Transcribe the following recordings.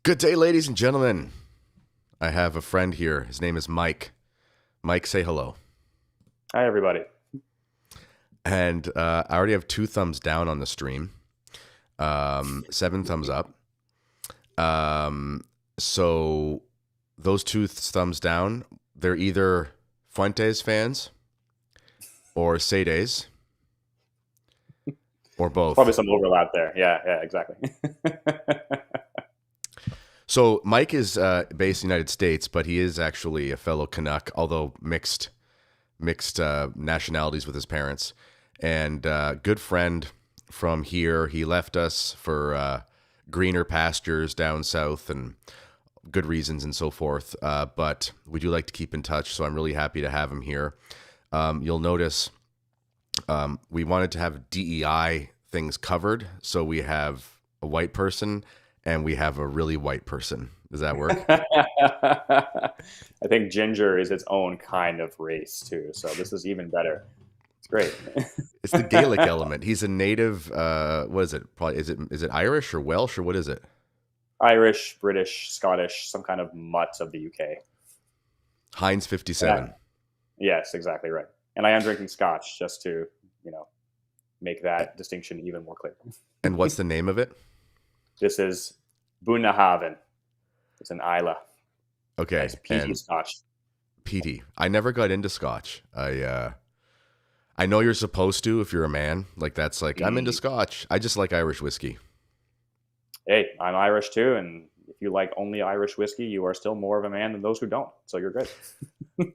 Good day, ladies and gentlemen. I have a friend here. His name is Mike. Mike, say hello. Hi, everybody. And I already have 2 thumbs down on the stream, 7 thumbs up. So those 2 thumbs down, they're either Fuentes fans or Sedes or both. Probably some overlap there. Yeah, exactly. So Mike is based in the United States, but he is actually a fellow Canuck, although mixed nationalities with his parents. And good friend from here. He left us for greener pastures down south and good reasons and so forth. But we do like to keep in touch, so I'm really happy to have him here. You'll notice we wanted to have DEI things covered, so we have a white person and we have a really white person. Does that work? I think ginger is its own kind of race too, so this is even better. It's great. It's the Gaelic element. He's a native. What is it? Probably is it Irish or Welsh or what is it? Irish, British, Scottish, some kind of mutt of the UK. Heinz 57. Yes, exactly right. And I am drinking scotch just to, make that distinction even more clear. And what's the name of it? This is Bunnahaven. It's an Islay. Okay. Nice peaty scotch. Peaty. I never got into scotch. I know you're supposed to if you're a man. Like that's like I'm into scotch. I just like Irish whiskey. Hey, I'm Irish too, and if you like only Irish whiskey, you are still more of a man than those who don't. So you're good.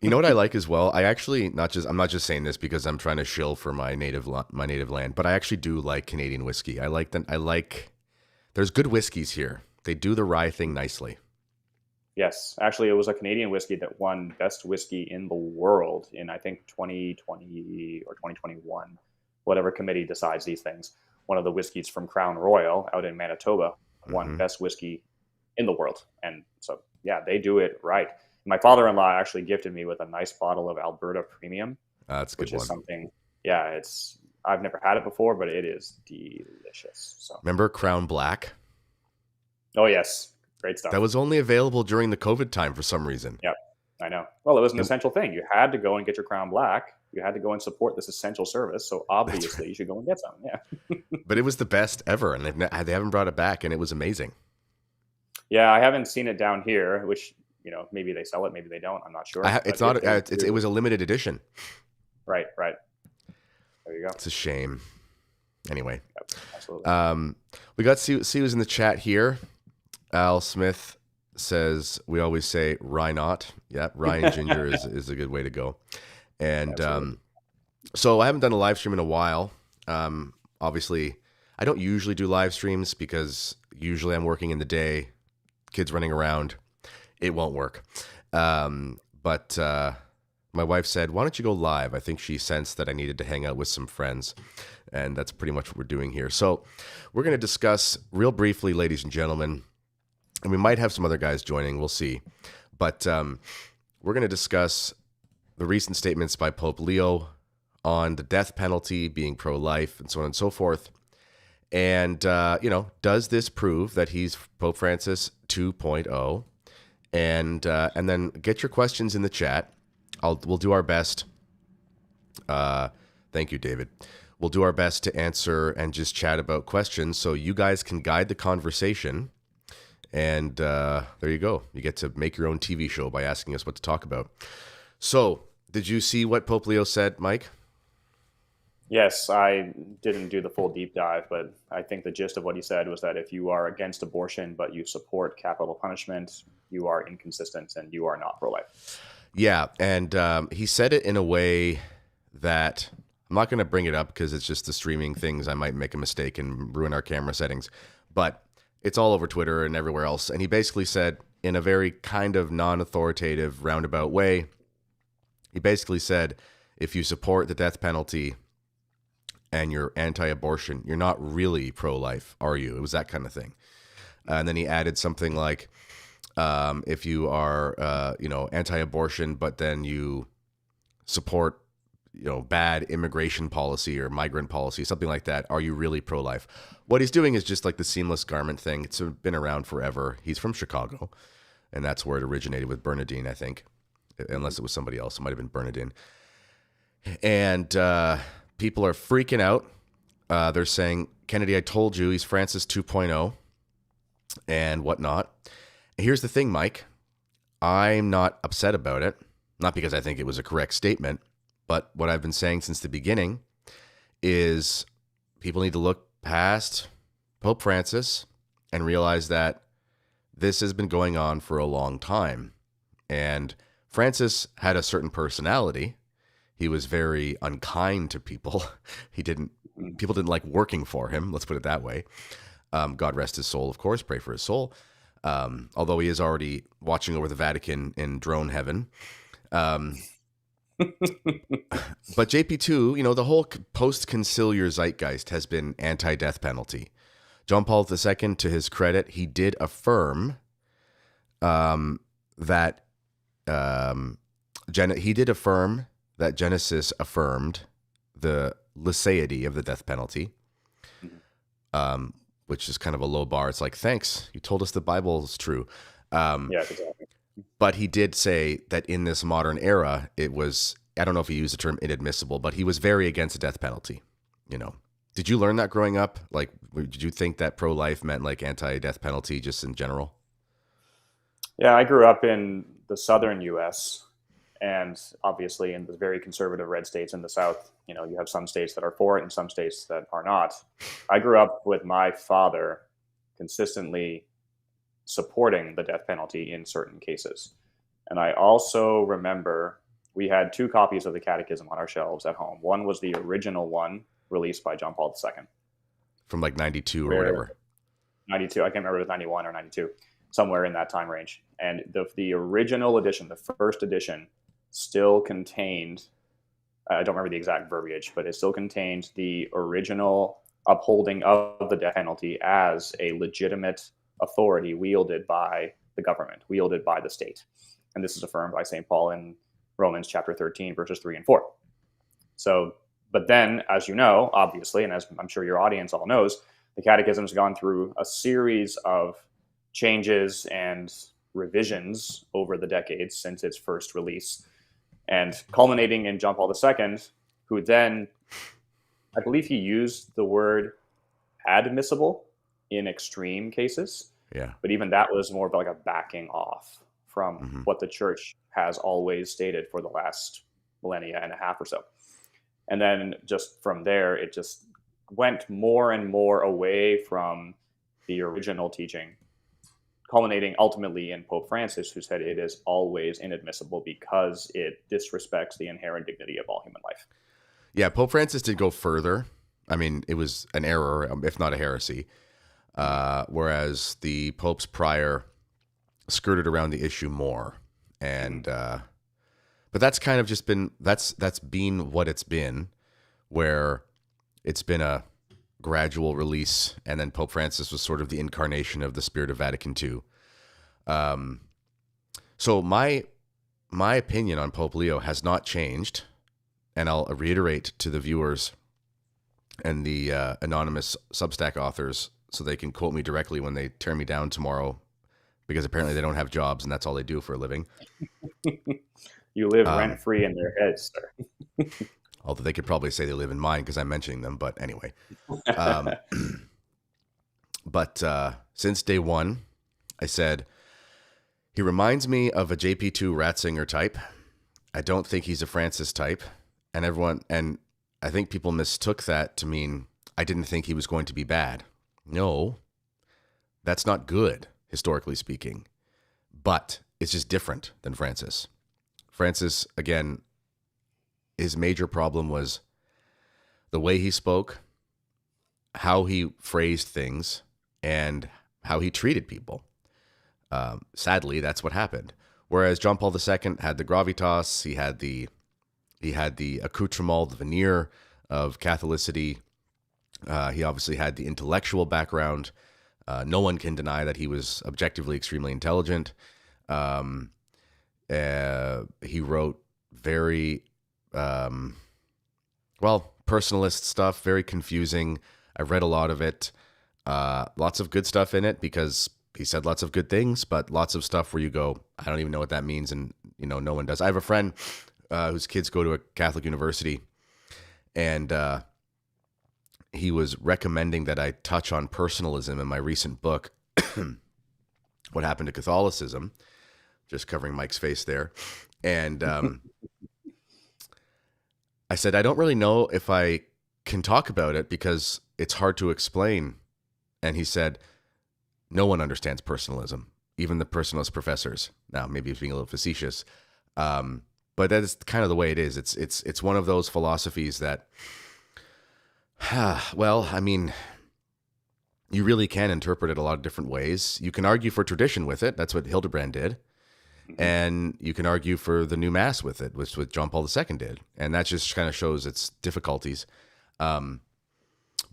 You know what I like as well? I actually I'm not just saying this because I'm trying to shill for my native land, but I actually do like Canadian whiskey. There's good whiskeys here. They do the rye thing nicely. Yes, actually, it was a Canadian whiskey that won best whiskey in the world in I think 2020 or 2021, whatever committee decides these things. One of the whiskeys from Crown Royal out in Manitoba won best whiskey in the world, and so yeah, they do it right. My father-in-law actually gifted me with a nice bottle of Alberta Premium. That's a good which one. is something. Yeah, I've never had it before, but it is delicious. So remember Crown Black? Oh yes, great stuff. That was only available during the COVID time for some reason. Yeah, I know. Well, it was an essential thing. You had to go and get your Crown Black. You had to go and support this essential service. So obviously, you should go and get some. Yeah. But it was the best ever, and they haven't brought it back, and it was amazing. Yeah, I haven't seen it down here, which maybe they sell it, maybe they don't. I'm not sure. It was a limited edition. Right. There you go. It's a shame. Anyway, yep, absolutely. We got Sue's in the chat here. Al Smith says we always say rye not. Yeah, rye and ginger is a good way to go. And so I haven't done a live stream in a while. Obviously, I don't usually do live streams because usually I'm working in the day, kids running around. It won't work. But my wife said, why don't you go live? I think she sensed that I needed to hang out with some friends. And that's pretty much what we're doing here. So we're going to discuss real briefly, ladies and gentlemen, and we might have some other guys joining. We'll see. But we're going to discuss the recent statements by Pope Leo on the death penalty being pro-life and so on and so forth. And, does this prove that he's Pope Francis 2.0? And then get your questions in the chat. We'll do our best. Thank you, David. We'll do our best to answer and just chat about questions so you guys can guide the conversation. And there you go. You get to make your own TV show by asking us what to talk about. So, did you see what Pope Leo said, Mike? Yes, I didn't do the full deep dive, but I think the gist of what he said was that if you are against abortion but you support capital punishment, you are inconsistent and you are not pro-life. Yeah, and he said it in a way that I'm not going to bring it up because it's just the streaming things. I might make a mistake and ruin our camera settings, but it's all over Twitter and everywhere else. And he basically said in a very kind of non-authoritative, roundabout way, he basically said, if you support the death penalty and you're anti-abortion, you're not really pro-life, are you? It was that kind of thing. And then he added something like, if you are, anti-abortion, but then you support bad immigration policy or migrant policy, something like that, are you really pro-life? What he's doing is just like the seamless garment thing. It's been around forever. He's from Chicago, and that's where it originated with Bernardine, I think, unless it was somebody else. It might have been Bernardine. And people are freaking out. They're saying, Kennedy, I told you, he's Francis 2.0 and whatnot. Here's the thing, Mike. I'm not upset about it. Not because I think it was a correct statement, but what I've been saying since the beginning is people need to look past Pope Francis and realize that this has been going on for a long time. And Francis had a certain personality. He was very unkind to people. People didn't like working for him. Let's put it that way. God rest his soul, of course. Pray for his soul. Although he is already watching over the Vatican in drone heaven. But JP2, the whole post-conciliar zeitgeist has been anti-death penalty. John Paul II, to his credit, he did affirm that Genesis affirmed the liceity of the death penalty, which is kind of a low bar. It's like, thanks, you told us the Bible is true. Yeah, exactly. But he did say that in this modern era, it was, I don't know if he used the term inadmissible, but he was very against the death penalty. Did you learn that growing up? Like, did you think that pro-life meant like anti-death penalty just in general? Yeah, I grew up in the southern U.S. and obviously in the very conservative red states in the South. You have some states that are for it and some states that are not. I grew up with my father consistently supporting the death penalty in certain cases. And I also remember we had 2 copies of the Catechism on our shelves at home. One was the original one released by John Paul II. From like 92 or whatever. 92. I can't remember if it was 91 or 92, somewhere in that time range. And the original edition, the first edition, still contained, I don't remember the exact verbiage, but it still contained the original upholding of the death penalty as a legitimate authority wielded by the government, wielded by the state. And this is affirmed by St. Paul in Romans chapter 13, verses 3 and 4. So, but then, as you know, obviously, and as I'm sure your audience all knows, the Catechism has gone through a series of changes and revisions over the decades since its first release, and culminating in John Paul II, who then, I believe he used the word admissible in extreme cases. Yeah. But even that was more of like a backing off from what the church has always stated for the last millennia and a half or so. And then just from there, it just went more and more away from the original teaching, culminating ultimately in Pope Francis, who said it is always inadmissible because it disrespects the inherent dignity of all human life. Yeah, Pope Francis did go further. I mean, it was an error, if not a heresy. Whereas the popes prior skirted around the issue more. And but that's kind of just been, that's been what it's been, where it's been a gradual release, and then Pope Francis was sort of the incarnation of the spirit of Vatican II. So my opinion on Pope Leo has not changed, and I'll reiterate to the viewers and the anonymous Substack authors so they can quote me directly when they tear me down tomorrow, because apparently they don't have jobs and that's all they do for a living. You live rent-free in their heads, sir. Although they could probably say they live in mine because I'm mentioning them. But anyway. But since day one, I said, he reminds me of a JP2 Ratzinger type. I don't think he's a Francis type. And I think people mistook that to mean I didn't think he was going to be bad. No, that's not good, historically speaking. But it's just different than Francis. Francis, again, his major problem was the way he spoke, how he phrased things, and how he treated people. Sadly, that's what happened. Whereas John Paul II had the gravitas, he had the accoutrement, the veneer of Catholicity. He obviously had the intellectual background. No one can deny that he was objectively extremely intelligent. He wrote very well, personalist stuff, very confusing. I read a lot of it. Lots of good stuff in it because he said lots of good things, but lots of stuff where you go, I don't even know what that means, and no one does. I have a friend whose kids go to a Catholic university, and he was recommending that I touch on personalism in my recent book, What Happened to Catholicism, just covering Mike's face there. And I said, I don't really know if I can talk about it because it's hard to explain. And he said, no one understands personalism, even the personalist professors. Now, maybe he's being a little facetious, but that's kind of the way it is. It's one of those philosophies that, well, I mean, you really can interpret it a lot of different ways. You can argue for tradition with it. That's what Hildebrand did. And you can argue for the new mass with it, which what John Paul II did. And that just kind of shows its difficulties. But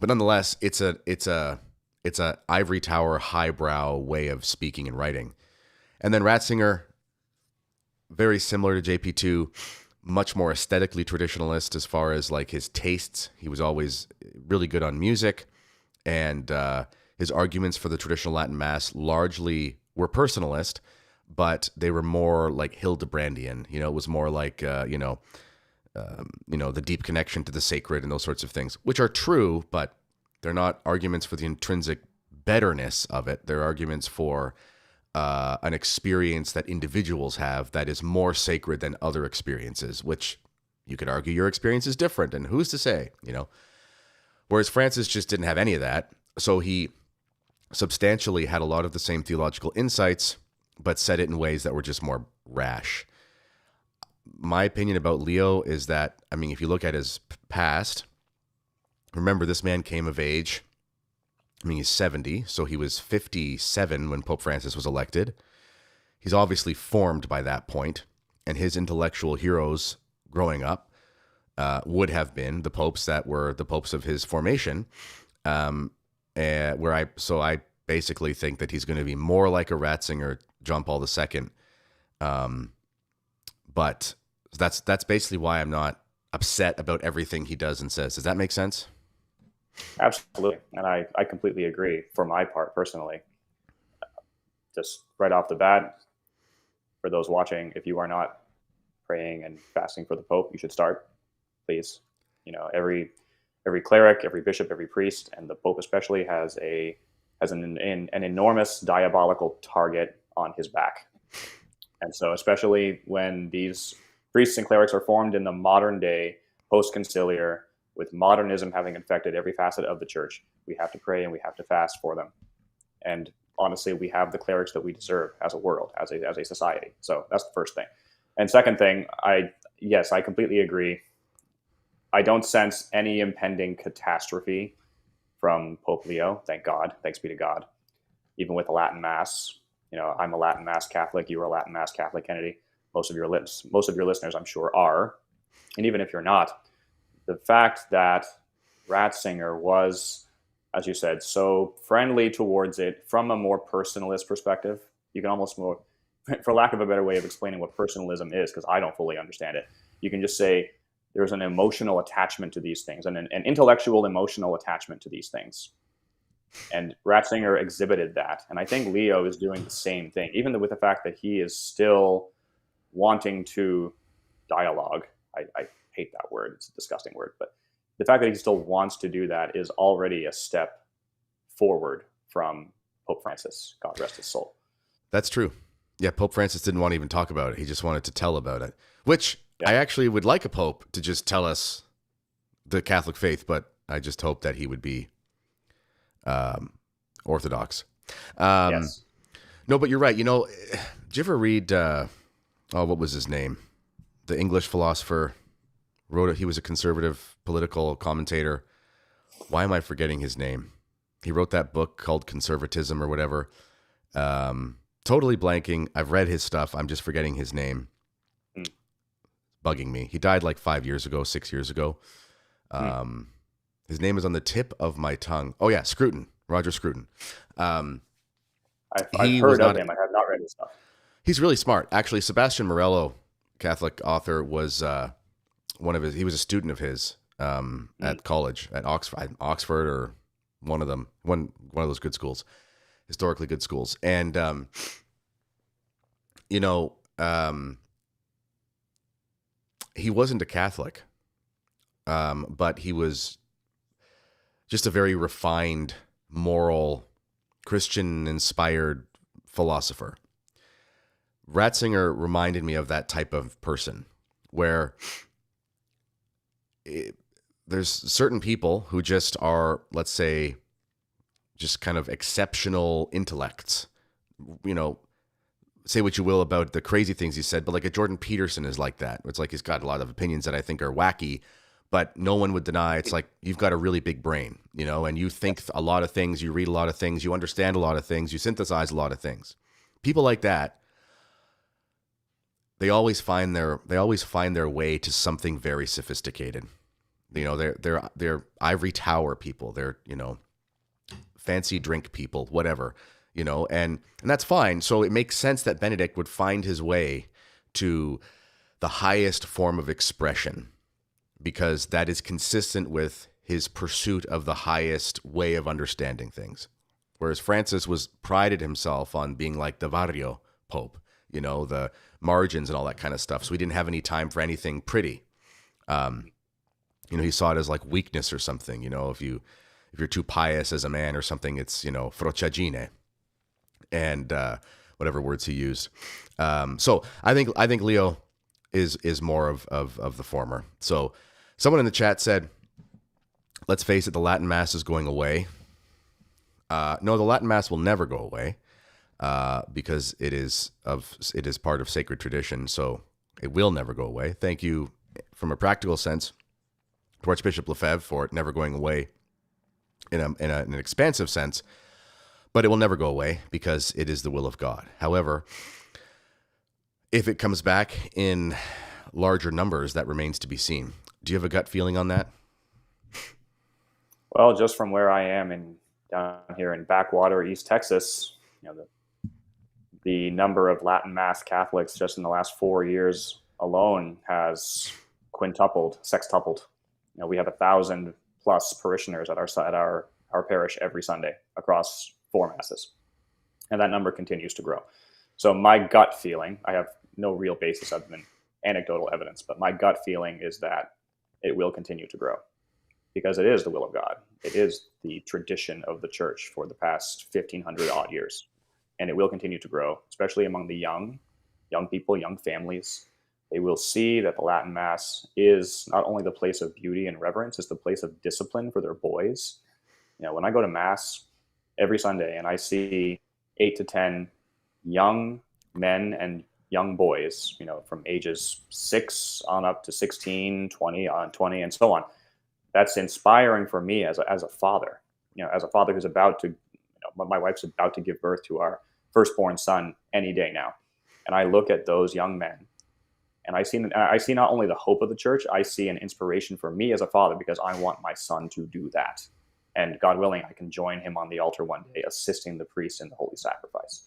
nonetheless, it's a ivory tower, highbrow way of speaking and writing. And then Ratzinger, very similar to JP2, much more aesthetically traditionalist as far as like his tastes. He was always really good on music, and his arguments for the traditional Latin Mass largely were personalist, but they were more like Hildebrandian. It was more like the deep connection to the sacred and those sorts of things, which are true, but they're not arguments for the intrinsic betterness of it. They're arguments for an experience that individuals have that is more sacred than other experiences, which you could argue your experience is different, and who's to say, Whereas Francis just didn't have any of that. So he substantially had a lot of the same theological insights, but said it in ways that were just more rash. My opinion about Leo is that, I mean, if you look at his past, remember this man came of age. I mean, he's 70, so he was 57 when Pope Francis was elected. He's obviously formed by that point, and his intellectual heroes growing up would have been the popes that were the popes of his formation. I basically think that he's going to be more like a Ratzinger, John Paul II. But that's basically why I'm not upset about everything he does and says. Does that make sense? Absolutely. And I completely agree for my part, personally. Just right off the bat, for those watching, if you are not praying and fasting for the Pope, you should start, please. Every cleric, every bishop, every priest, and the Pope especially has an enormous diabolical target on his back. And so especially when these priests and clerics are formed in the modern day, post-conciliar, with modernism having infected every facet of the church, we have to pray and we have to fast for them. And honestly, we have the clerics that we deserve as a world, as a society. So that's the first thing. And second thing, I completely agree. I don't sense any impending catastrophe from Pope Leo. Thank God. Thanks be to God. Even with the Latin Mass, I'm a Latin Mass Catholic. You are a Latin Mass Catholic, Kennedy. Most of your listeners, I'm sure, are. And even if you're not, the fact that Ratzinger was, as you said, so friendly towards it from a more personalist perspective, you can almost more, for lack of a better way of explaining what personalism is, because I don't fully understand it, you can just say there's an emotional attachment to these things, and an intellectual emotional attachment to these things. And Ratzinger exhibited that. And I think Leo is doing the same thing, even with the fact that he is still wanting to dialogue. I hate that word. It's a disgusting word. But the fact that he still wants to do that is already a step forward from Pope Francis. God rest his soul. That's true. Yeah, Pope Francis didn't want to even talk about it. He just wanted to tell about it, which I actually would like a pope to just tell us the Catholic faith, but I just hope that he would be Orthodox. Yes. No, but you're right. Did you ever read, what was his name? The English philosopher wrote it. He was a conservative political commentator. Why am I forgetting his name? He wrote that book called Conservatism or whatever. Totally blanking. I've read his stuff. I'm just forgetting his name. Bugging me. He died like 6 years ago. His name is on the tip of my tongue. Oh yeah, Scruton. Roger Scruton. I've heard of him. I have not read his stuff. He's really smart. Actually, Sebastian Morello, Catholic author, was he was a student of his. at college, at Oxford or one of them, one of those good schools, historically good schools. And, he wasn't a Catholic, but he was just a very refined, moral, Christian-inspired philosopher. Ratzinger reminded me of that type of person, where there's certain people who just are, let's say, just kind of exceptional intellects. Say what you will about the crazy things he said, but like a Jordan Peterson is like that. It's like he's got a lot of opinions that I think are wacky, but no one would deny it's like you've got a really big brain, and you think a lot of things, you read a lot of things, you understand a lot of things, you synthesize a lot of things. People like that, they always find their way to something very sophisticated. They're ivory tower people. They're, fancy drink people, whatever, and that's fine. So it makes sense that Benedict would find his way to the highest form of expression, because that is consistent with his pursuit of the highest way of understanding things. Whereas Francis prided himself on being like the Barrio Pope, the margins and all that kind of stuff. So he didn't have any time for anything pretty. He saw it as like weakness or something. If you're too pious as a man or something, it's, frociagine, and whatever words he used. So I think Leo is more of the former. So someone in the chat said, let's face it, the Latin Mass is going away. No, the Latin Mass will never go away, because it is part of sacred tradition. So it will never go away. Thank you, from a practical sense, to Archbishop Lefebvre for it never going away in an expansive sense, but it will never go away because it is the will of God. However, if it comes back in larger numbers, that remains to be seen. Do you have a gut feeling on that? Well, just from where I am down here in backwater East Texas, the number of Latin Mass Catholics just in the last 4 years alone has sextupled. We have 1,000 plus parishioners at our parish every Sunday across 4 masses, and that number continues to grow. So my gut feeling, I have no real basis other than anecdotal evidence, but my gut feeling is that it will continue to grow, because it is the will of God. It is the tradition of the church for the past 1,500 odd years, and it will continue to grow, especially among the young people, young families. They will see that the Latin Mass is not only the place of beauty and reverence, it's the place of discipline for their boys. When I go to Mass every Sunday and I see 8 to 10 young men and young boys, from ages 6 on up to 16, 20, and so on, that's inspiring for me as a father. As a father who's about to, my wife's about to give birth to our firstborn son any day now. And I look at those young men, and I see not only the hope of the church, I see an inspiration for me as a father, because I want my son to do that. And God willing, I can join him on the altar one day, assisting the priest in the holy sacrifice.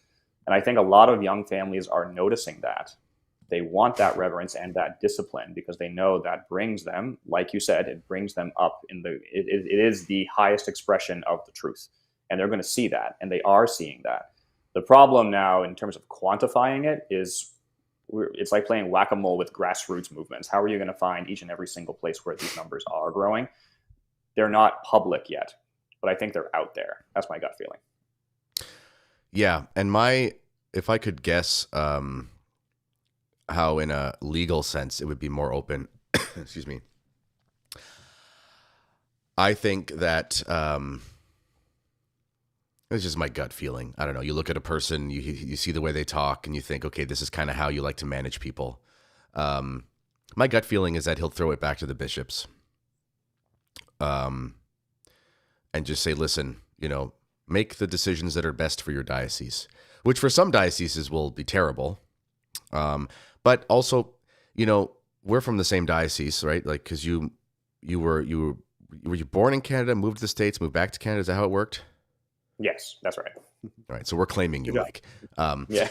And I think a lot of young families are noticing that. They want that reverence and that discipline, because they know that brings them, like you said, it brings them up it is the highest expression of the truth. And they're going to see that, and they are seeing that. The problem now, in terms of quantifying it, is it's like playing whack-a-mole with grassroots movements. How are you going to find each and every single place where these numbers are growing? They're not public yet, but I think they're out there. That's my gut feeling. Yeah, and if I could guess how in a legal sense it would be more open, excuse me, I think that it's just my gut feeling. I don't know. You look at a person, you see the way they talk, and you think, okay, this is kind of how you like to manage people. My gut feeling is that he'll throw it back to the bishops, and just say, listen, make the decisions that are best for your diocese, which for some dioceses will be terrible. But also, we're from the same diocese, right? Like, cause were you born in Canada, moved to the States, moved back to Canada? Is that how it worked? Yes, that's right. All right. So we're claiming you, Mike. Yeah.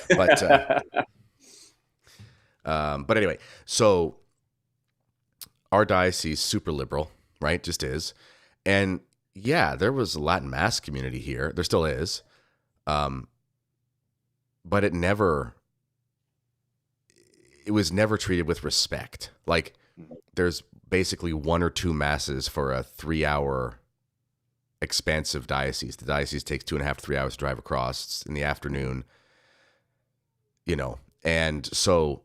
But anyway, so our diocese, super liberal, right? Just is. And yeah, there was a Latin Mass community here. There still is. But it was never treated with respect. Like, there's basically 1 or 2 masses for a 3-hour expansive diocese. The diocese takes 2.5 to 3 hours to drive across. It's in the afternoon, and so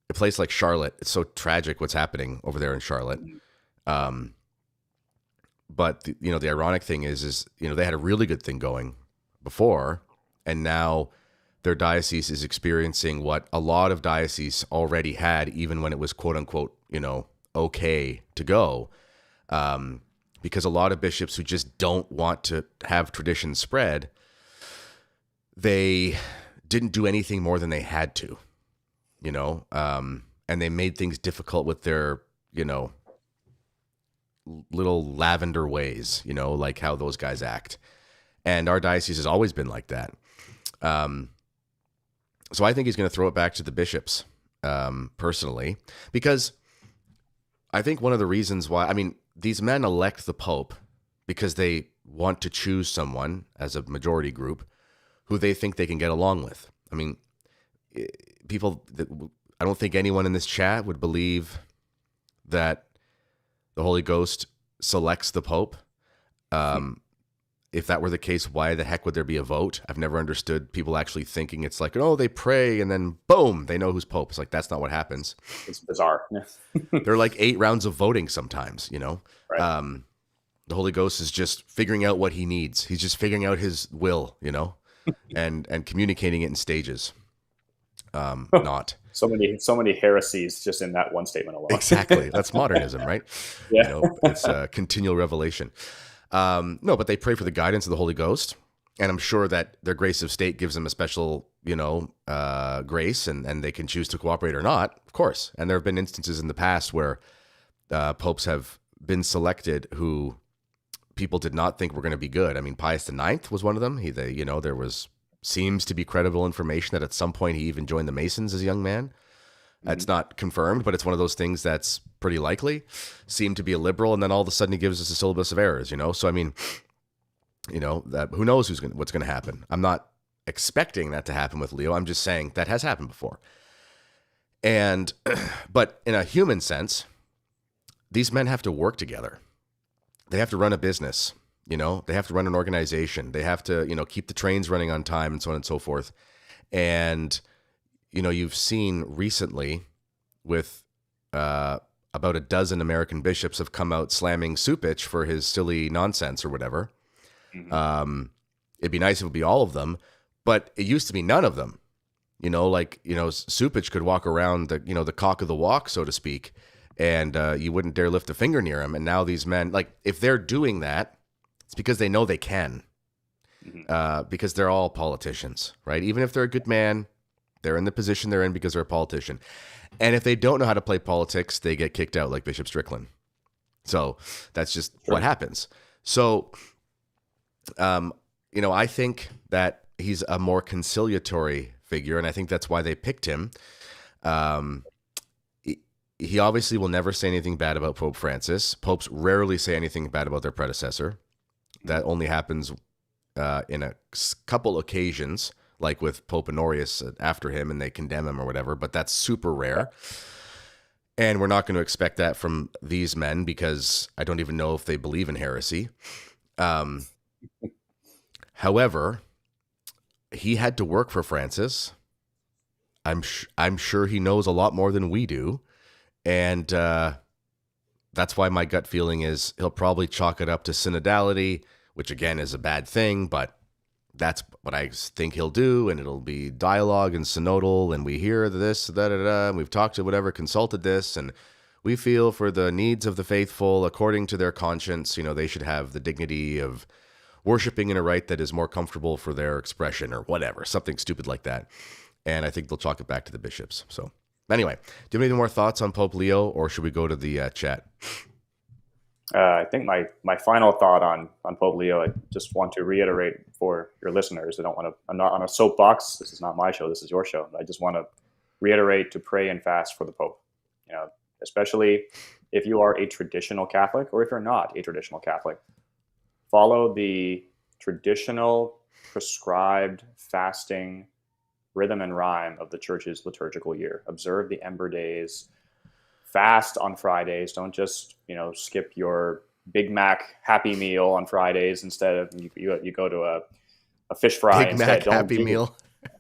a place like Charlotte, it's so tragic what's happening over there in Charlotte. But the ironic thing is they had a really good thing going before, and now their diocese is experiencing what a lot of dioceses already had, even when it was quote unquote, okay to go. Because a lot of bishops who just don't want to have tradition spread, they didn't do anything more than they had to, and they made things difficult with their, little lavender ways, like how those guys act. And our diocese has always been like that. So I think he's going to throw it back to the bishops, personally, because I think one of the reasons why, these men elect the Pope because they want to choose someone as a majority group who they think they can get along with. I don't think anyone in this chat would believe that the Holy Ghost selects the Pope. If that were the case, why the heck would there be a vote? I've never understood people actually thinking it's like, they pray and then boom, they know who's Pope. It's like, that's not what happens. It's bizarre. There are like 8 rounds of voting sometimes, Right. The Holy Ghost is just figuring out what he needs. He's just figuring out his will, and communicating it in stages. Not so many heresies just in that one statement alone. Exactly. That's modernism, right? Yeah. It's a continual revelation. No, but they pray for the guidance of the Holy Ghost. And I'm sure that their grace of state gives them a special, grace, and they can choose to cooperate or not, of course. And there have been instances in the past where popes have been selected who people did not think were going to be good. Pius IX was one of them. There seems to be credible information that at some point he even joined the Masons as a young man. It's not confirmed, but it's one of those things that's pretty likely. Seemed to be a liberal, and then all of a sudden he gives us a syllabus of errors, So that who knows what's going to happen. I'm not expecting that to happen with Leo. I'm just saying that has happened before. And but in a human sense, these men have to work together. They have to run a business, they have to run an organization. They have to, keep the trains running on time and so on and so forth. And you've seen recently with about a dozen American bishops have come out slamming Supich for his silly nonsense or whatever. It'd be nice if it would be all of them, but it used to be none of them. Supich could walk around the cock of the walk, so to speak, and you wouldn't dare lift a finger near him. And now these men, if they're doing that, it's because they know they can, because they're all politicians, right? Even if they're a good man, they're in the position they're in because they're a politician. And if they don't know how to play politics, they get kicked out like Bishop Strickland. So that's just what happens. So, I think that he's a more conciliatory figure, and I think that's why they picked him. He obviously will never say anything bad about Pope Francis. Popes rarely say anything bad about their predecessor. That only happens in a couple occasions, like with Pope Honorius after him, and they condemn him or whatever, but that's super rare. And we're not going to expect that from these men because I don't even know if they believe in heresy. However, he had to work for Francis. I'm sure he knows a lot more than we do. And that's why my gut feeling is he'll probably chalk it up to synodality, which again is a bad thing, but that's what I think he'll do. And it'll be dialogue and synodal. And we hear this, and we've talked to whatever, consulted this, and we feel for the needs of the faithful according to their conscience. They should have the dignity of worshiping in a rite that is more comfortable for their expression or whatever, something stupid like that. And I think they'll chalk it back to the bishops. So anyway, do you have any more thoughts on Pope Leo, or should we go to the chat? I think my final thought on Pope Leo, I just want to reiterate for your listeners. I'm not on a soapbox. This is not my show. This is your show. I just want to reiterate to pray and fast for the Pope. especially if you are a traditional Catholic or if you're not a traditional Catholic. Follow the traditional prescribed fasting rhythm and rhyme of the church's liturgical year. Observe the Ember Days, fast on Fridays. Don't just, skip your Big Mac Happy Meal on Fridays instead of you go to a fish fry Big instead. Mac Happy Meal.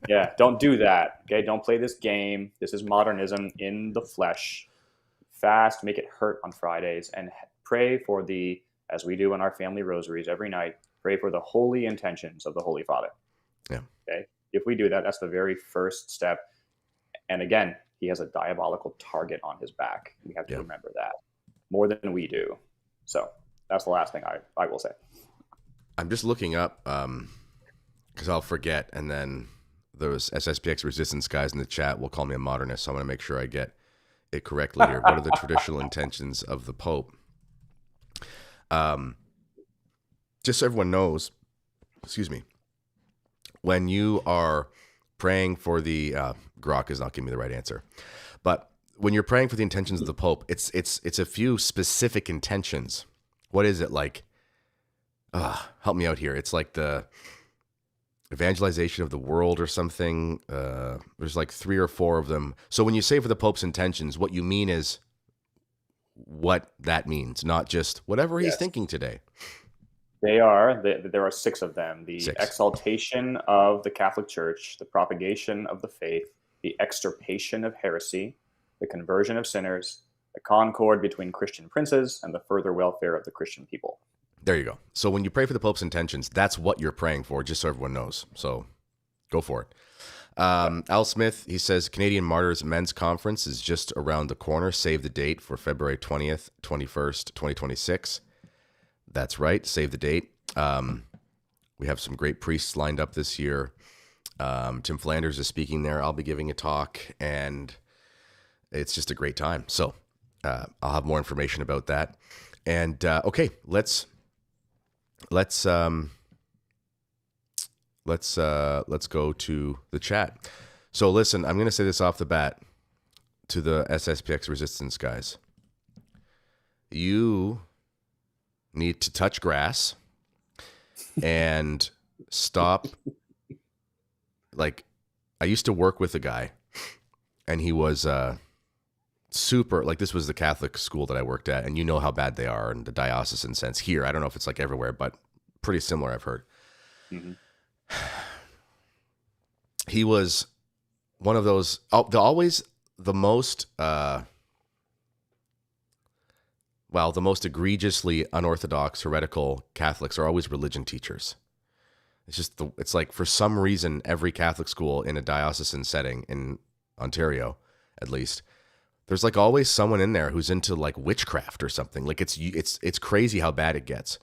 Yeah, don't do that. Okay, don't play this game. This is modernism in the flesh. Fast, make it hurt on Fridays, and pray for as we do in our family rosaries every night, pray for the holy intentions of the Holy Father. Yeah. Okay. If we do that, that's the very first step. And again, he has a diabolical target on his back. We have to remember that more than we do. So that's the last thing I will say. I'm just looking up because I'll forget, and then those SSPX resistance guys in the chat will call me a modernist, so I'm going to make sure I get it correctly here. What are the traditional intentions of the Pope? Just so everyone knows, excuse me, when you are praying for the Grok is not giving me the right answer, but when you're praying for the intentions of the Pope, it's a few specific intentions. What is it like? Help me out here. It's like the evangelization of the world or something. There's like 3 or 4 of them. So when you say for the Pope's intentions, what you mean is what that means, not just whatever he's thinking today. There are 6 of them. The 6. Exaltation of the Catholic Church, the propagation of the faith, the extirpation of heresy, the conversion of sinners, the concord between Christian princes, and the further welfare of the Christian people. There you go. So when you pray for the Pope's intentions, that's what you're praying for, just so everyone knows. So go for it. Al Smith, he says, Canadian Martyrs Men's Conference is just around the corner. Save the date for February 20th, 21st, 2026. That's right. Save the date. We have some great priests lined up this year. Tim Flanders is speaking there. I'll be giving a talk, and it's just a great time. So I'll have more information about that. And okay, let's go to the chat. So listen, I'm going to say this off the bat to the SSPX resistance guys. You need to touch grass and stop. Like, I used to work with a guy, and he was super, like, this was the Catholic school that I worked at, and you know how bad they are in the diocesan sense here. I don't know if it's like everywhere, but pretty similar, I've heard. Mm-hmm. He was one of those, the most egregiously unorthodox, heretical Catholics are always religion teachers. It's just, it's like for some reason, every Catholic school in a diocesan setting in Ontario, at least, there's like always someone in there who's into like witchcraft or something. Like it's crazy how bad it gets.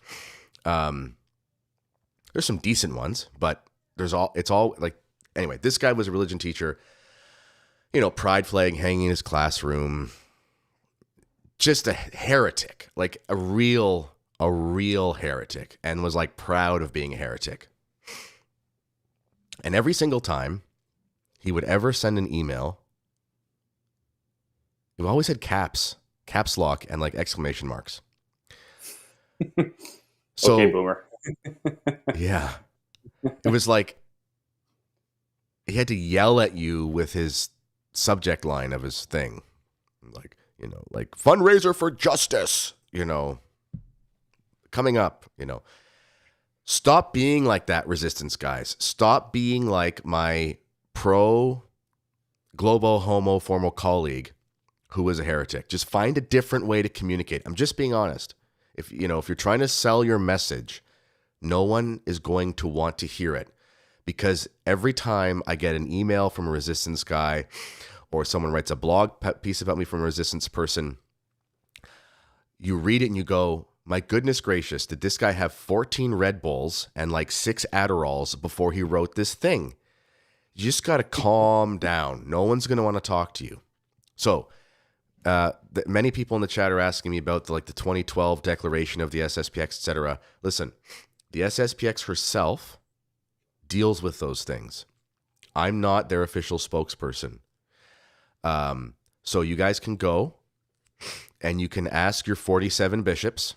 There's some decent ones, but it's all like, anyway, this guy was a religion teacher, pride flag hanging in his classroom, just a heretic, like a real heretic, and was like proud of being a heretic. And every single time he would ever send an email, he always had caps lock, and like exclamation marks. So, okay, boomer. Yeah. It was like he had to yell at you with his subject line of his thing. Like fundraiser for justice, coming up, Stop being like that, resistance guys. Stop being like my pro globo homo formal colleague who is a heretic. Just find a different way to communicate. I'm just being honest. If you're trying to sell your message, no one is going to want to hear it, because every time I get an email from a resistance guy or someone writes a blog piece about me from a resistance person, you read it and you go, my goodness gracious, did this guy have 14 Red Bulls and like 6 Adderalls before he wrote this thing? You just got to calm down. No one's going to want to talk to you. So many people in the chat are asking me about the 2012 declaration of the SSPX, etc. Listen, the SSPX herself deals with those things. I'm not their official spokesperson. So you guys can go and you can ask your 47 bishops,